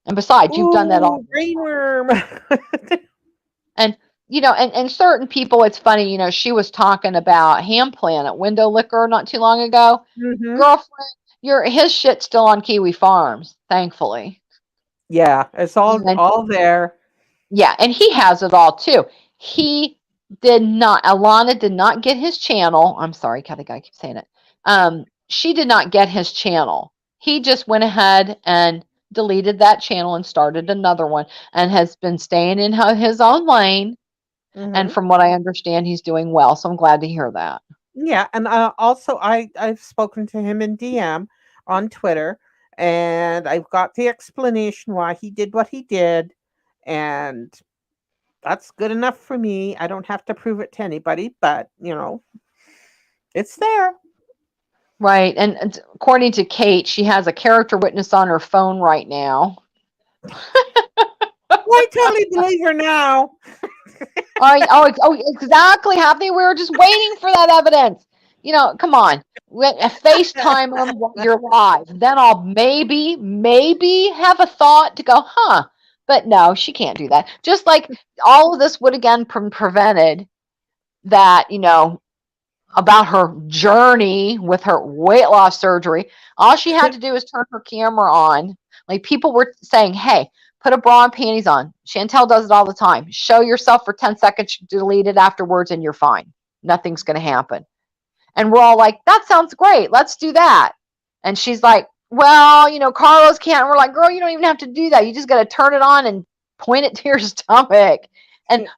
[SPEAKER 2] And besides, you've done that all.
[SPEAKER 1] Ooh, brainworm.
[SPEAKER 2] And and certain people, it's funny, she was talking about Ham Planet Window Liquor not too long ago. Girlfriend, his shit's still on Kiwi Farms, thankfully.
[SPEAKER 1] Yeah, it's
[SPEAKER 2] And
[SPEAKER 1] all there.
[SPEAKER 2] yeah, and he has it all too. Alana did not get his channel. I'm sorry, Kathy, I keep saying it. She did not get his channel. He just went ahead and deleted that channel and started another one, and has been staying in his own lane. And from what I understand, he's doing well. So I'm glad to hear that.
[SPEAKER 1] Yeah, and also I've spoken to him in DM on Twitter, and I've got the explanation why he did what he did, and that's good enough for me. I don't have to prove it to anybody, but it's there.
[SPEAKER 2] Right. And according to Kate, she has a character witness on her phone right now.
[SPEAKER 1] I totally believe her now.
[SPEAKER 2] Exactly. Happy. We were just waiting for that evidence. Come on. FaceTime them while you're live. Then I'll maybe have a thought to go, huh? But no, she can't do that. Just like all of this would again prevented that, about her journey with her weight loss surgery. All she had to do was turn her camera on. Like, people were saying, hey, put a bra and panties on. Chantel does it all the time. Show yourself for 10 seconds, delete it afterwards, and you're fine. Nothing's going to happen. And we're all like, that sounds great. Let's do that. And she's like, well, Carlos can't. And we're like, girl, you don't even have to do that. You just got to turn it on and point it to your stomach. And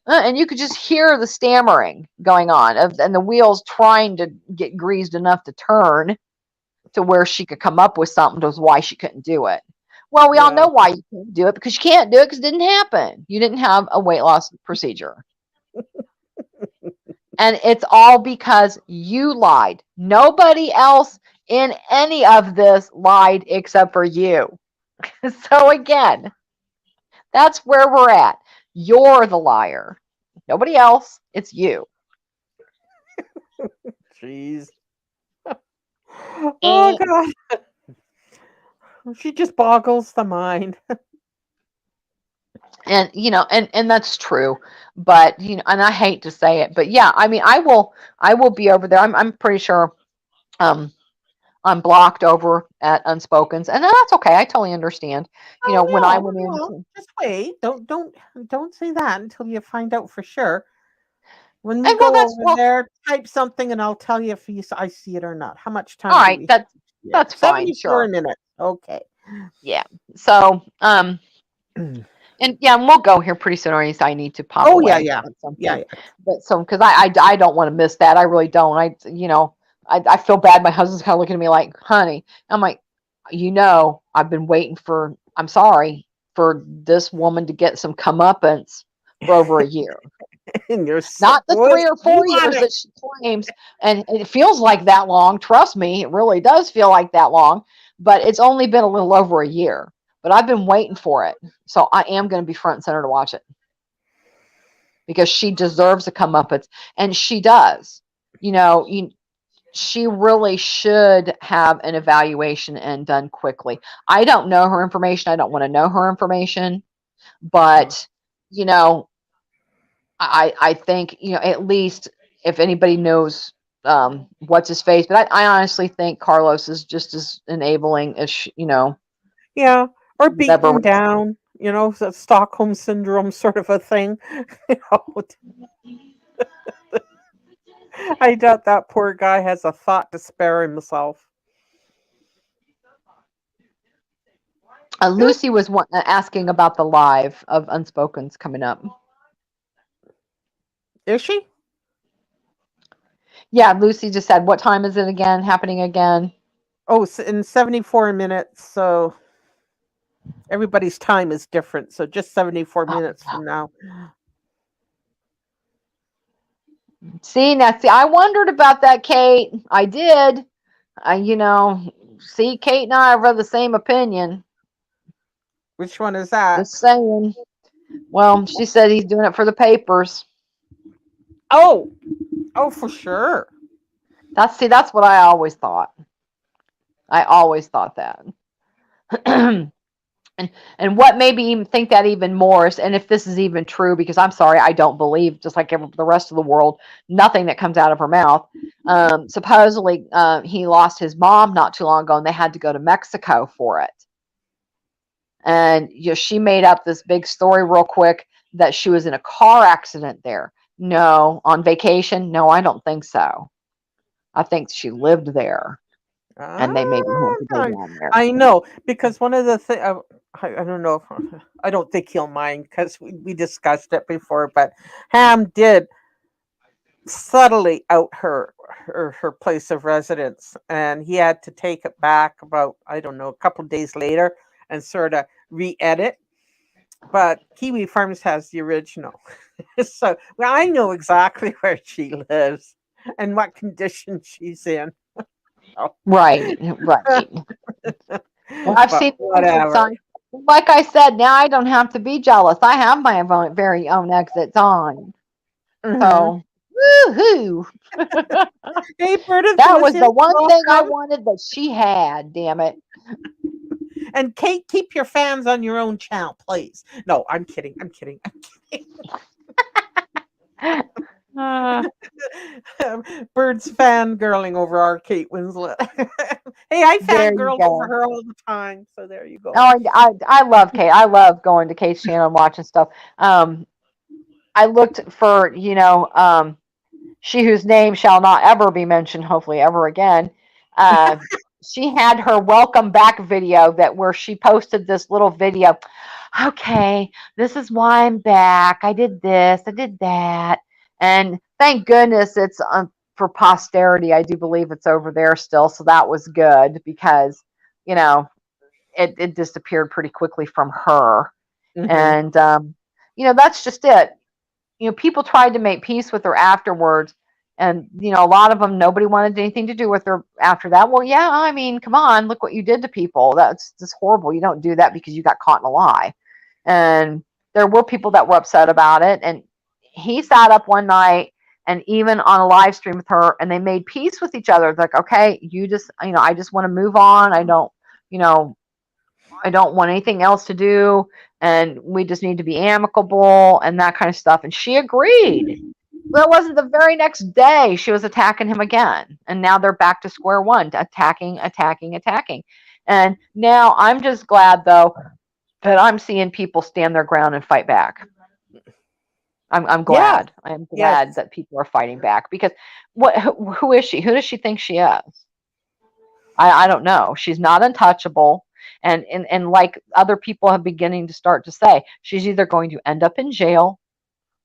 [SPEAKER 2] and you could just hear the stammering going on and the wheels trying to get greased enough to turn. to where she could come up with something as why she couldn't do it. Well, we all
[SPEAKER 1] Yeah.
[SPEAKER 2] know why you couldn't do it, because you can't do it because it didn't happen. You didn't have a weight loss procedure. And it's all because you lied. Nobody else in any of this lied except for you. So again, that's where we're at. You're the liar. Nobody else. It's you.
[SPEAKER 1] Jeez. Oh
[SPEAKER 2] And,
[SPEAKER 1] God. She just boggles the mind.
[SPEAKER 2] and that's true. But and I hate to say it, but yeah, I mean, I will be over there. I'm pretty sure um I'm blocked over at Unspokens, and that's okay. I totally understand. When I
[SPEAKER 1] Oh
[SPEAKER 2] went
[SPEAKER 1] no, well,
[SPEAKER 2] into
[SPEAKER 1] just wait. Don't say that until you find out for sure. When we
[SPEAKER 2] and well,
[SPEAKER 1] go
[SPEAKER 2] that's
[SPEAKER 1] over
[SPEAKER 2] well,
[SPEAKER 1] there, type something and I'll tell you if I see it or not. How much
[SPEAKER 2] all
[SPEAKER 1] time do
[SPEAKER 2] right.
[SPEAKER 1] we have? Yeah,
[SPEAKER 2] That's fine.
[SPEAKER 1] 74
[SPEAKER 2] Sure.
[SPEAKER 1] minutes. Okay.
[SPEAKER 2] Yeah. So and yeah, and we'll go here pretty soon, or at least I need to pop
[SPEAKER 1] Oh yeah,
[SPEAKER 2] away
[SPEAKER 1] yeah.
[SPEAKER 2] at some
[SPEAKER 1] Yeah,
[SPEAKER 2] point.
[SPEAKER 1] yeah.
[SPEAKER 2] But so because I don't want to miss that. I really don't. I feel bad. My husband's kind of looking at me like, honey. I'm like, I've been waiting for. I'm sorry for this woman to get some comeuppance for over a year.
[SPEAKER 1] And you're
[SPEAKER 2] Not the
[SPEAKER 1] supposed
[SPEAKER 2] 3 or 4 years
[SPEAKER 1] to.
[SPEAKER 2] that she claims, and it feels like that long. Trust me, it really does feel like that long. But it's only been a little over a year. But I've been waiting for it, so I am going to be front and center to watch it because she deserves a comeuppance, and she does. You know, you, she really should have an evaluation and done quickly. I don't know her information. I don't want to know her information, but you know, I think at least if anybody knows what's his face, but I honestly think Carlos is just as enabling as
[SPEAKER 1] Yeah, or
[SPEAKER 2] whatever.
[SPEAKER 1] beaten down, the Stockholm syndrome sort of a thing. You know, I doubt that poor guy has a thought to spare himself. Good.
[SPEAKER 2] Lucy was asking about the live of Unspokens coming up.
[SPEAKER 1] Is she?
[SPEAKER 2] Yeah, Lucy just said, "What time is it again? Happening again?"
[SPEAKER 1] Oh, in 74 minutes. So everybody's time is different. So just 74
[SPEAKER 2] Oh,
[SPEAKER 1] minutes from now.
[SPEAKER 2] see, I wondered about that, Kate. I did. See, Kate and I are of the same opinion.
[SPEAKER 1] Which one is that?
[SPEAKER 2] Just saying. Well, she said he's doing it for the papers.
[SPEAKER 1] Oh, oh, for sure.
[SPEAKER 2] That's what I always thought. I always thought that. And what made me even think that even more is, and if this is even true, because I'm sorry, I don't believe, just like the rest of the world, nothing that comes out of her mouth. Supposedly, he lost his mom not too long ago, and they had to go to Mexico for it. And she made up this big story real quick that she was in a car accident there. No, on vacation. No, I don't think so. I think she lived there,
[SPEAKER 1] Ah,
[SPEAKER 2] and they maybe had to go
[SPEAKER 1] I
[SPEAKER 2] down there.
[SPEAKER 1] I know because one of the things I don't know if I don't think he'll mind because we discussed it before, but Ham did subtly out her place of residence, and he had to take it back about I don't know a couple of days later and sort of re-edit. But Kiwi Farms has the original, so well, I know exactly where she lives and what condition she's in. Oh.
[SPEAKER 2] Right, right. Well, I've
[SPEAKER 1] But
[SPEAKER 2] seen exits
[SPEAKER 1] whatever.
[SPEAKER 2] on. Like I said, now I don't have to be jealous. I have my very own exits on.
[SPEAKER 1] Hmm.
[SPEAKER 2] So, woohoo!
[SPEAKER 1] Hey, Bernard,
[SPEAKER 2] That was
[SPEAKER 1] Felicity,
[SPEAKER 2] the one thing I
[SPEAKER 1] welcome.
[SPEAKER 2] wanted that she had. Damn it!
[SPEAKER 1] And Kate, keep your fans on your own channel, please. No, I'm kidding. I'm kidding.
[SPEAKER 2] Uh,
[SPEAKER 1] Bird's fangirling over our Kate Winslet. Hey, I
[SPEAKER 2] there you
[SPEAKER 1] fangirl over
[SPEAKER 2] go.
[SPEAKER 1] her all the time. So there you go.
[SPEAKER 2] Oh, I love Kate. I love going to Kate's channel and watching stuff. I looked for she whose name shall not ever be mentioned, hopefully ever again. Uh, she had her welcome back video where she posted this little video. Okay, this is why I'm back. I did this, I did that, and thank goodness it's for posterity, I do believe it's over there still. So that was good because, you know, it disappeared pretty quickly from her.
[SPEAKER 1] Mhm.
[SPEAKER 2] And, that's just it. People tried to make peace with her afterwards. And, a lot of them, nobody wanted anything to do with her after that. Well, yeah, I mean, come on, look what you did to people. That's just horrible. You don't do that because you got caught in a lie. And there were people that were upset about it. And he sat up one night and even on a live stream with her, and they made peace with each other. It's like, okay, I just want to move on. You know, I don't want anything else to do, and we just need to be amicable and that kind of stuff. And she agreed. Well, it wasn't the very next day she was attacking him again. And now they're back to square one, attacking. And now I'm just glad, though, that I'm seeing people stand their ground and fight back. I'm
[SPEAKER 1] Yes,
[SPEAKER 2] glad. I'm
[SPEAKER 1] yes.
[SPEAKER 2] glad that people are fighting back because who is she? Who does she think she is? I don't know. She's not untouchable. And like other people have beginning to start to say, she's either going to end up in jail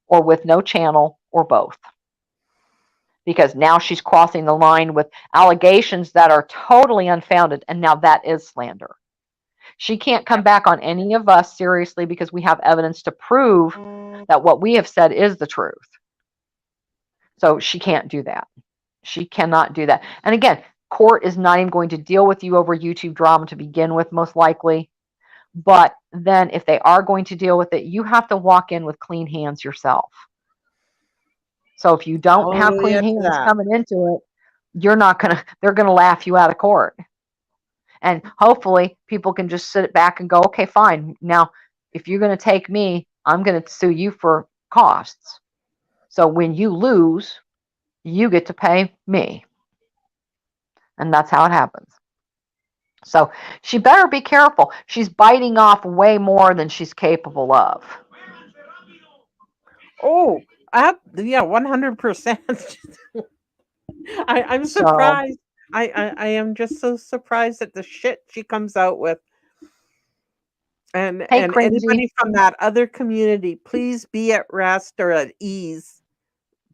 [SPEAKER 2] or with no channel or both. Because now she's crossing the line with allegations that are totally unfounded. And now that is slander. She can't come back on any of us seriously because we have evidence to prove that what we have said is the truth. So she can't do that. She cannot do that. And again, court is not even going to deal with you over YouTube drama to begin with, most likely. But then if they are going to deal with it, you have to walk in with clean hands yourself. So if you don't have clean
[SPEAKER 1] Hallelujah to
[SPEAKER 2] hands
[SPEAKER 1] that.
[SPEAKER 2] coming into it, they're going to laugh you out of court. And hopefully people can just sit back and go, okay, fine. Now, if you're going to take me, I'm going to sue you for costs. So when you lose, you get to pay me. And that's how it happens. So she better be careful. She's biting off way more than she's capable of.
[SPEAKER 1] Oh, yeah, 100%. I'm
[SPEAKER 2] So,
[SPEAKER 1] surprised. I am just so surprised at the shit she comes out with. And
[SPEAKER 2] hey,
[SPEAKER 1] and
[SPEAKER 2] cringy.
[SPEAKER 1] anybody from that other community, please be at rest or at ease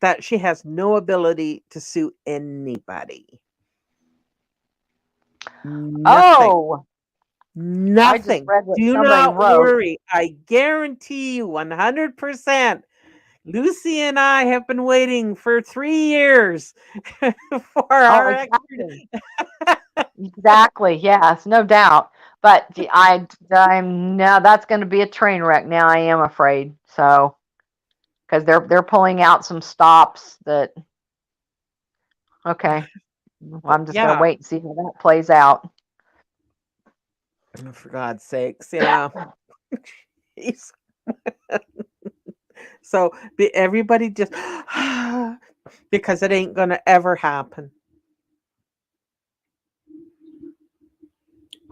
[SPEAKER 1] that she has no ability to sue anybody. Nothing.
[SPEAKER 2] Oh, I just
[SPEAKER 1] Nothing.
[SPEAKER 2] read what
[SPEAKER 1] Do
[SPEAKER 2] somebody
[SPEAKER 1] not
[SPEAKER 2] wrote.
[SPEAKER 1] worry. I guarantee you 100%. Lucy and I have been waiting for 3 years for
[SPEAKER 2] Oh,
[SPEAKER 1] our expert.
[SPEAKER 2] exactly. Exactly. Yes, no doubt. But I'm now that's going to be a train wreck. Now I am afraid. So, because they're pulling out some stops that. Okay, I'm just going to
[SPEAKER 1] Yeah,
[SPEAKER 2] wait and see how that plays out.
[SPEAKER 1] for God's sakes, yeah. Jeez. So everybody just because it ain't gonna ever happen.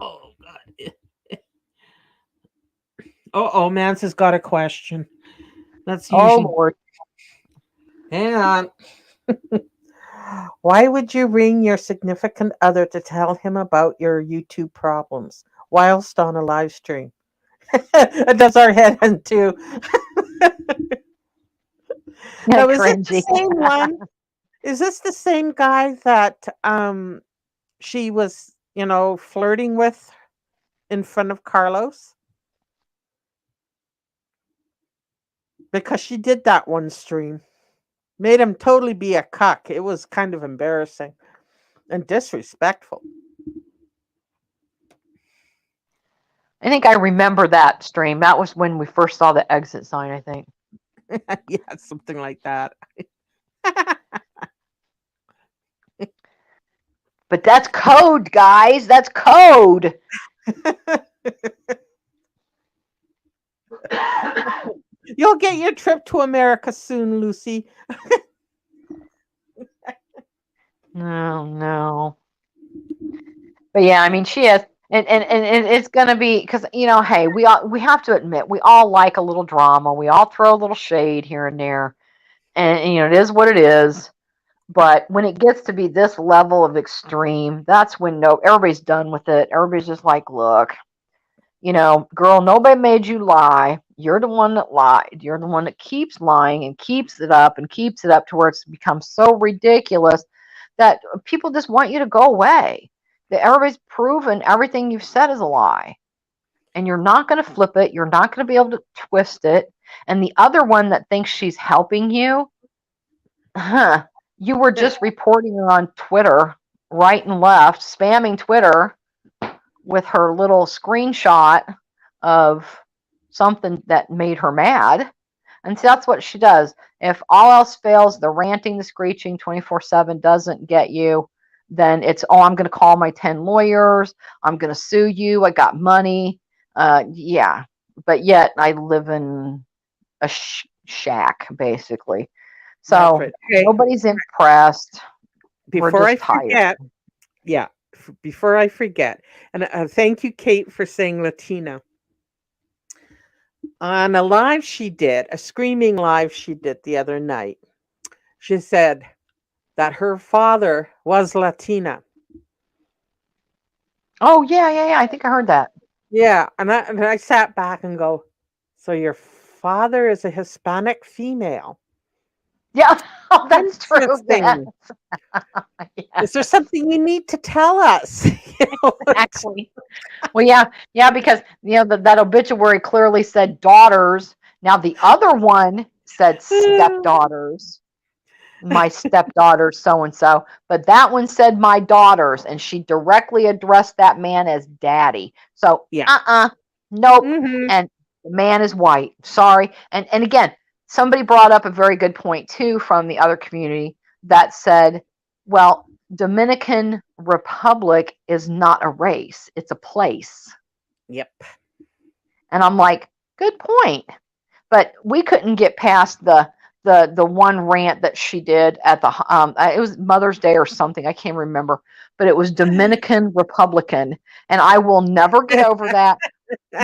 [SPEAKER 1] Oh God. Oh, Mance has got a question. That's
[SPEAKER 2] Oh
[SPEAKER 1] usually
[SPEAKER 2] Lord.
[SPEAKER 1] hang on. Why would you ring your significant other to tell him about your YouTube problems whilst on a live stream? It does our head in too. Now, is it the
[SPEAKER 2] Cringy.
[SPEAKER 1] same one? Is this the same guy that she was, flirting with in front of Carlos? Because she did that one stream. Made him totally be a cuck. It was kind of embarrassing and disrespectful.
[SPEAKER 2] I think I remember that stream. That was when we first saw the exit sign, I think.
[SPEAKER 1] Yeah, something like that.
[SPEAKER 2] But that's code, guys. That's code.
[SPEAKER 1] You'll get your trip to America soon, Lucy.
[SPEAKER 2] No, no. But yeah, I mean, she is, and it's gonna be because hey, we have to admit we all like a little drama. We all throw a little shade here and there, and it is what it is. But when it gets to be this level of extreme, that's when everybody's done with it. Everybody's just like, look, girl, nobody made you lie. You're the one that lied. You're the one that keeps lying and keeps it up and keeps it up to where it's become so ridiculous that people just want you to go away. That everybody's proven everything you've said is a lie. And you're not going to flip it. You're not going to be able to twist it. And the other one that thinks she's helping you, you were just reporting her on Twitter, right and left, spamming Twitter with her little screenshot of something that made her mad. And so that's what she does. If all else fails, the ranting, the screeching 24/7 doesn't get you, then it's, oh, I'm going to call my 10 lawyers. I'm going to sue you. I got money. Yeah. But yet I live in a shack, basically. So
[SPEAKER 1] Right. Hey,
[SPEAKER 2] nobody's impressed.
[SPEAKER 1] before I forget, yeah, before I forget, and thank you, Kate, for saying Latina. On a live she did, a screaming live she did the other night, she said that her father was Latina.
[SPEAKER 2] Oh, yeah. I think I heard that.
[SPEAKER 1] Yeah, and I sat back and go, so your father is a Hispanic female?
[SPEAKER 2] Yeah, oh, that's true.
[SPEAKER 1] Interesting.
[SPEAKER 2] Yeah,
[SPEAKER 1] Is there something you need to tell us?
[SPEAKER 2] exactly. Well, yeah, because that obituary clearly said daughters. Now the other one said stepdaughters. My stepdaughter, so and so, but that one said my daughters, and she directly addressed that man as daddy. So,
[SPEAKER 1] Yeah.
[SPEAKER 2] nope.
[SPEAKER 1] Mhm.
[SPEAKER 2] And the man is white. Sorry. And again, somebody brought up a very good point too from the other community that said, well, Dominican Republic is not a race, it's a place.
[SPEAKER 1] Yep.
[SPEAKER 2] And I'm like, good point. But we couldn't get past the one rant that she did at the it was Mother's Day or something, I can't remember, but it was Dominican Republican, and I will never get over that.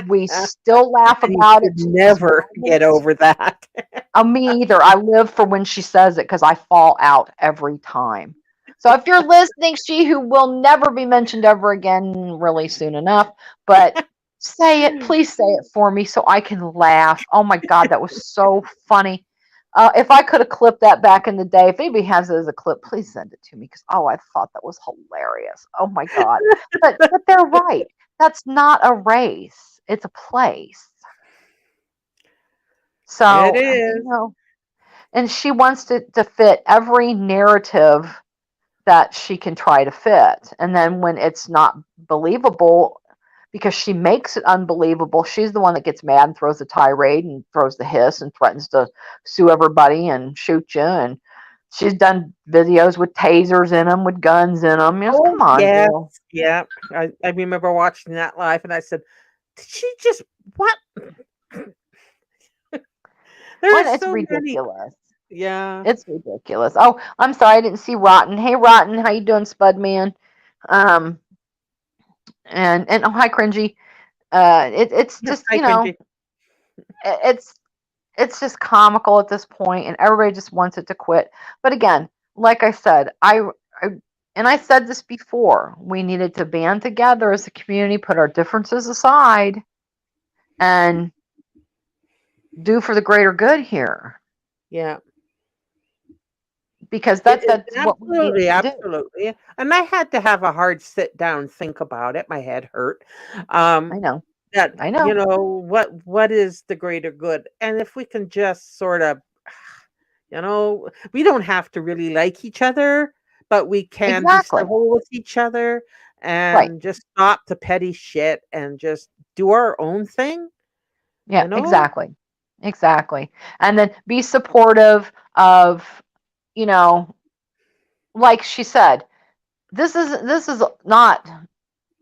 [SPEAKER 2] We still laugh
[SPEAKER 1] And you
[SPEAKER 2] about
[SPEAKER 1] should
[SPEAKER 2] it to this
[SPEAKER 1] never get
[SPEAKER 2] moment.
[SPEAKER 1] over that.
[SPEAKER 2] Me either. I live for when she says it because I fall out every time. So if you're listening, she who will never be mentioned ever again really soon enough, but say it, please say it for me so I can laugh. Oh my God, that was so funny. If I could have clipped that back in the day, if anybody has it as a clip, please send it to me because I thought that was hilarious. Oh my God. But they're right. That's not a race. It's a place.
[SPEAKER 1] It
[SPEAKER 2] So,
[SPEAKER 1] is.
[SPEAKER 2] and she wants to fit every narrative that she can try to fit. And then when it's not believable, because she makes it unbelievable, she's the one that gets mad and throws a tirade and throws the hiss and threatens to sue everybody and shoot you. And she's done videos with tasers in them, with guns in them.
[SPEAKER 1] Oh,
[SPEAKER 2] Come on,
[SPEAKER 1] yes.
[SPEAKER 2] girl.
[SPEAKER 1] Yeah. I remember watching that live and I said, did she just, what? There are
[SPEAKER 2] It's
[SPEAKER 1] so many.
[SPEAKER 2] ridiculous.
[SPEAKER 1] Yeah.
[SPEAKER 2] It's ridiculous. Oh, I'm sorry, I didn't see Rotten. Hey, Rotten, how you doing, Spud Man? Um, and oh, hi, Cringy. It's just
[SPEAKER 1] Hi, Cringy.
[SPEAKER 2] it's it's just comical at this point, and everybody just wants it to quit. But again, like I said, I and I said this before, we needed to band together as a community, put our differences aside, and do for the greater good here,
[SPEAKER 1] Yeah.
[SPEAKER 2] because that's
[SPEAKER 1] It
[SPEAKER 2] what we need
[SPEAKER 1] absolutely,
[SPEAKER 2] to do.
[SPEAKER 1] absolutely. And I had to have a hard sit down, think about it. My head hurt.
[SPEAKER 2] I know,
[SPEAKER 1] That,
[SPEAKER 2] I know,
[SPEAKER 1] what is the greater good? And if we can just sort of, we don't have to really like each other, but we can be
[SPEAKER 2] exactly,
[SPEAKER 1] civil with each other
[SPEAKER 2] right.
[SPEAKER 1] and just stop the petty shit and just do our own thing,
[SPEAKER 2] Yeah,
[SPEAKER 1] you know?
[SPEAKER 2] exactly. Exactly. And then be supportive of, you know, like she said, this is not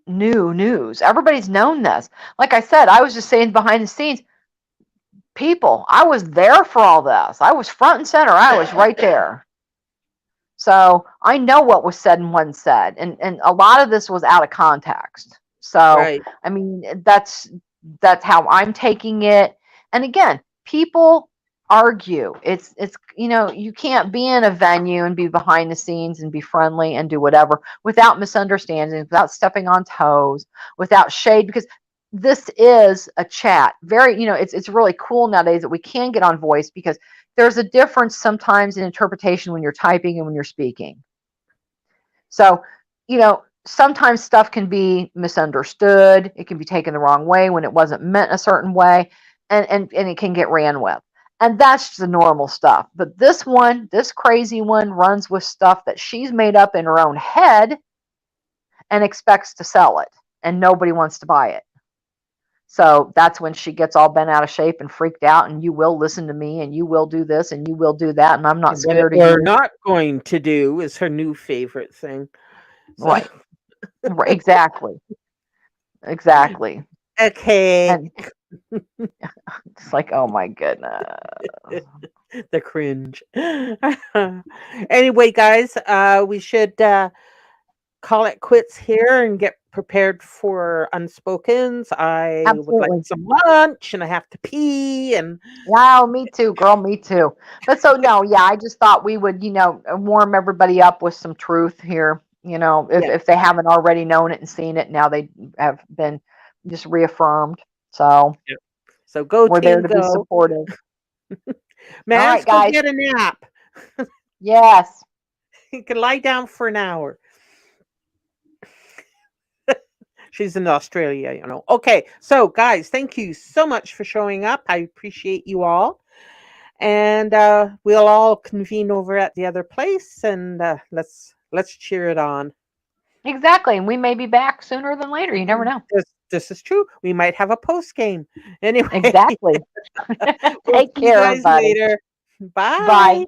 [SPEAKER 2] new news. Everybody's known this. Like I said, I was just saying behind the scenes, people, I was there for all this. I was front and center. I was right there. So I know what was said and wasn't said. And a lot of this was out of context. So
[SPEAKER 1] Right.
[SPEAKER 2] I mean, that's how I'm taking it. And again, people argue. It's you can't be in a venue and be behind the scenes and be friendly and do whatever without misunderstandings, without stepping on toes, without shade, because this is a chat. Very, it's really cool nowadays that we can get on voice, because there's a difference sometimes in interpretation when you're typing and when you're speaking. So, sometimes stuff can be misunderstood. It can be taken the wrong way when it wasn't meant a certain way, and it can get ran with. And that's just the normal stuff. But this crazy one, runs with stuff that she's made up in her own head and expects to sell it, and nobody wants to buy it. So that's when she gets all bent out of shape and freaked out, and you will listen to me, and you will do this, and you will do that, and I'm not
[SPEAKER 1] What
[SPEAKER 2] scared of
[SPEAKER 1] we're
[SPEAKER 2] you.
[SPEAKER 1] not going to do is her new favorite thing. So,
[SPEAKER 2] Right. Right. Exactly. Exactly.
[SPEAKER 1] okay.
[SPEAKER 2] And it's like, oh my goodness.
[SPEAKER 1] The cringe. Anyway, guys, we should call it quits here and get prepared for Unspokens. I would like
[SPEAKER 2] Absolutely.
[SPEAKER 1] some lunch and I have to pee and
[SPEAKER 2] Wow, me too, girl, me too. But so no, yeah, I just thought we would, warm everybody up with some truth here. If
[SPEAKER 1] yeah.
[SPEAKER 2] they haven't already known it and seen it, now they have been just reaffirmed. So
[SPEAKER 1] Yeah. So go
[SPEAKER 2] we're there
[SPEAKER 1] team
[SPEAKER 2] to be
[SPEAKER 1] go.
[SPEAKER 2] supportive. All
[SPEAKER 1] Mans,
[SPEAKER 2] right,
[SPEAKER 1] go
[SPEAKER 2] guys.
[SPEAKER 1] get a nap.
[SPEAKER 2] Yes.
[SPEAKER 1] You can lie down for an hour. She's in Australia. Okay, so guys, thank you so much for showing up. I appreciate you all. And we'll all convene over at the other place and let's cheer it on.
[SPEAKER 2] Exactly. And we may be back sooner than later. You never know.
[SPEAKER 1] This is true. We might have a post game. Anyway,
[SPEAKER 2] Exactly.
[SPEAKER 1] we'll
[SPEAKER 2] Take
[SPEAKER 1] see you
[SPEAKER 2] care,
[SPEAKER 1] guys
[SPEAKER 2] everybody.
[SPEAKER 1] later. Bye.
[SPEAKER 2] Bye.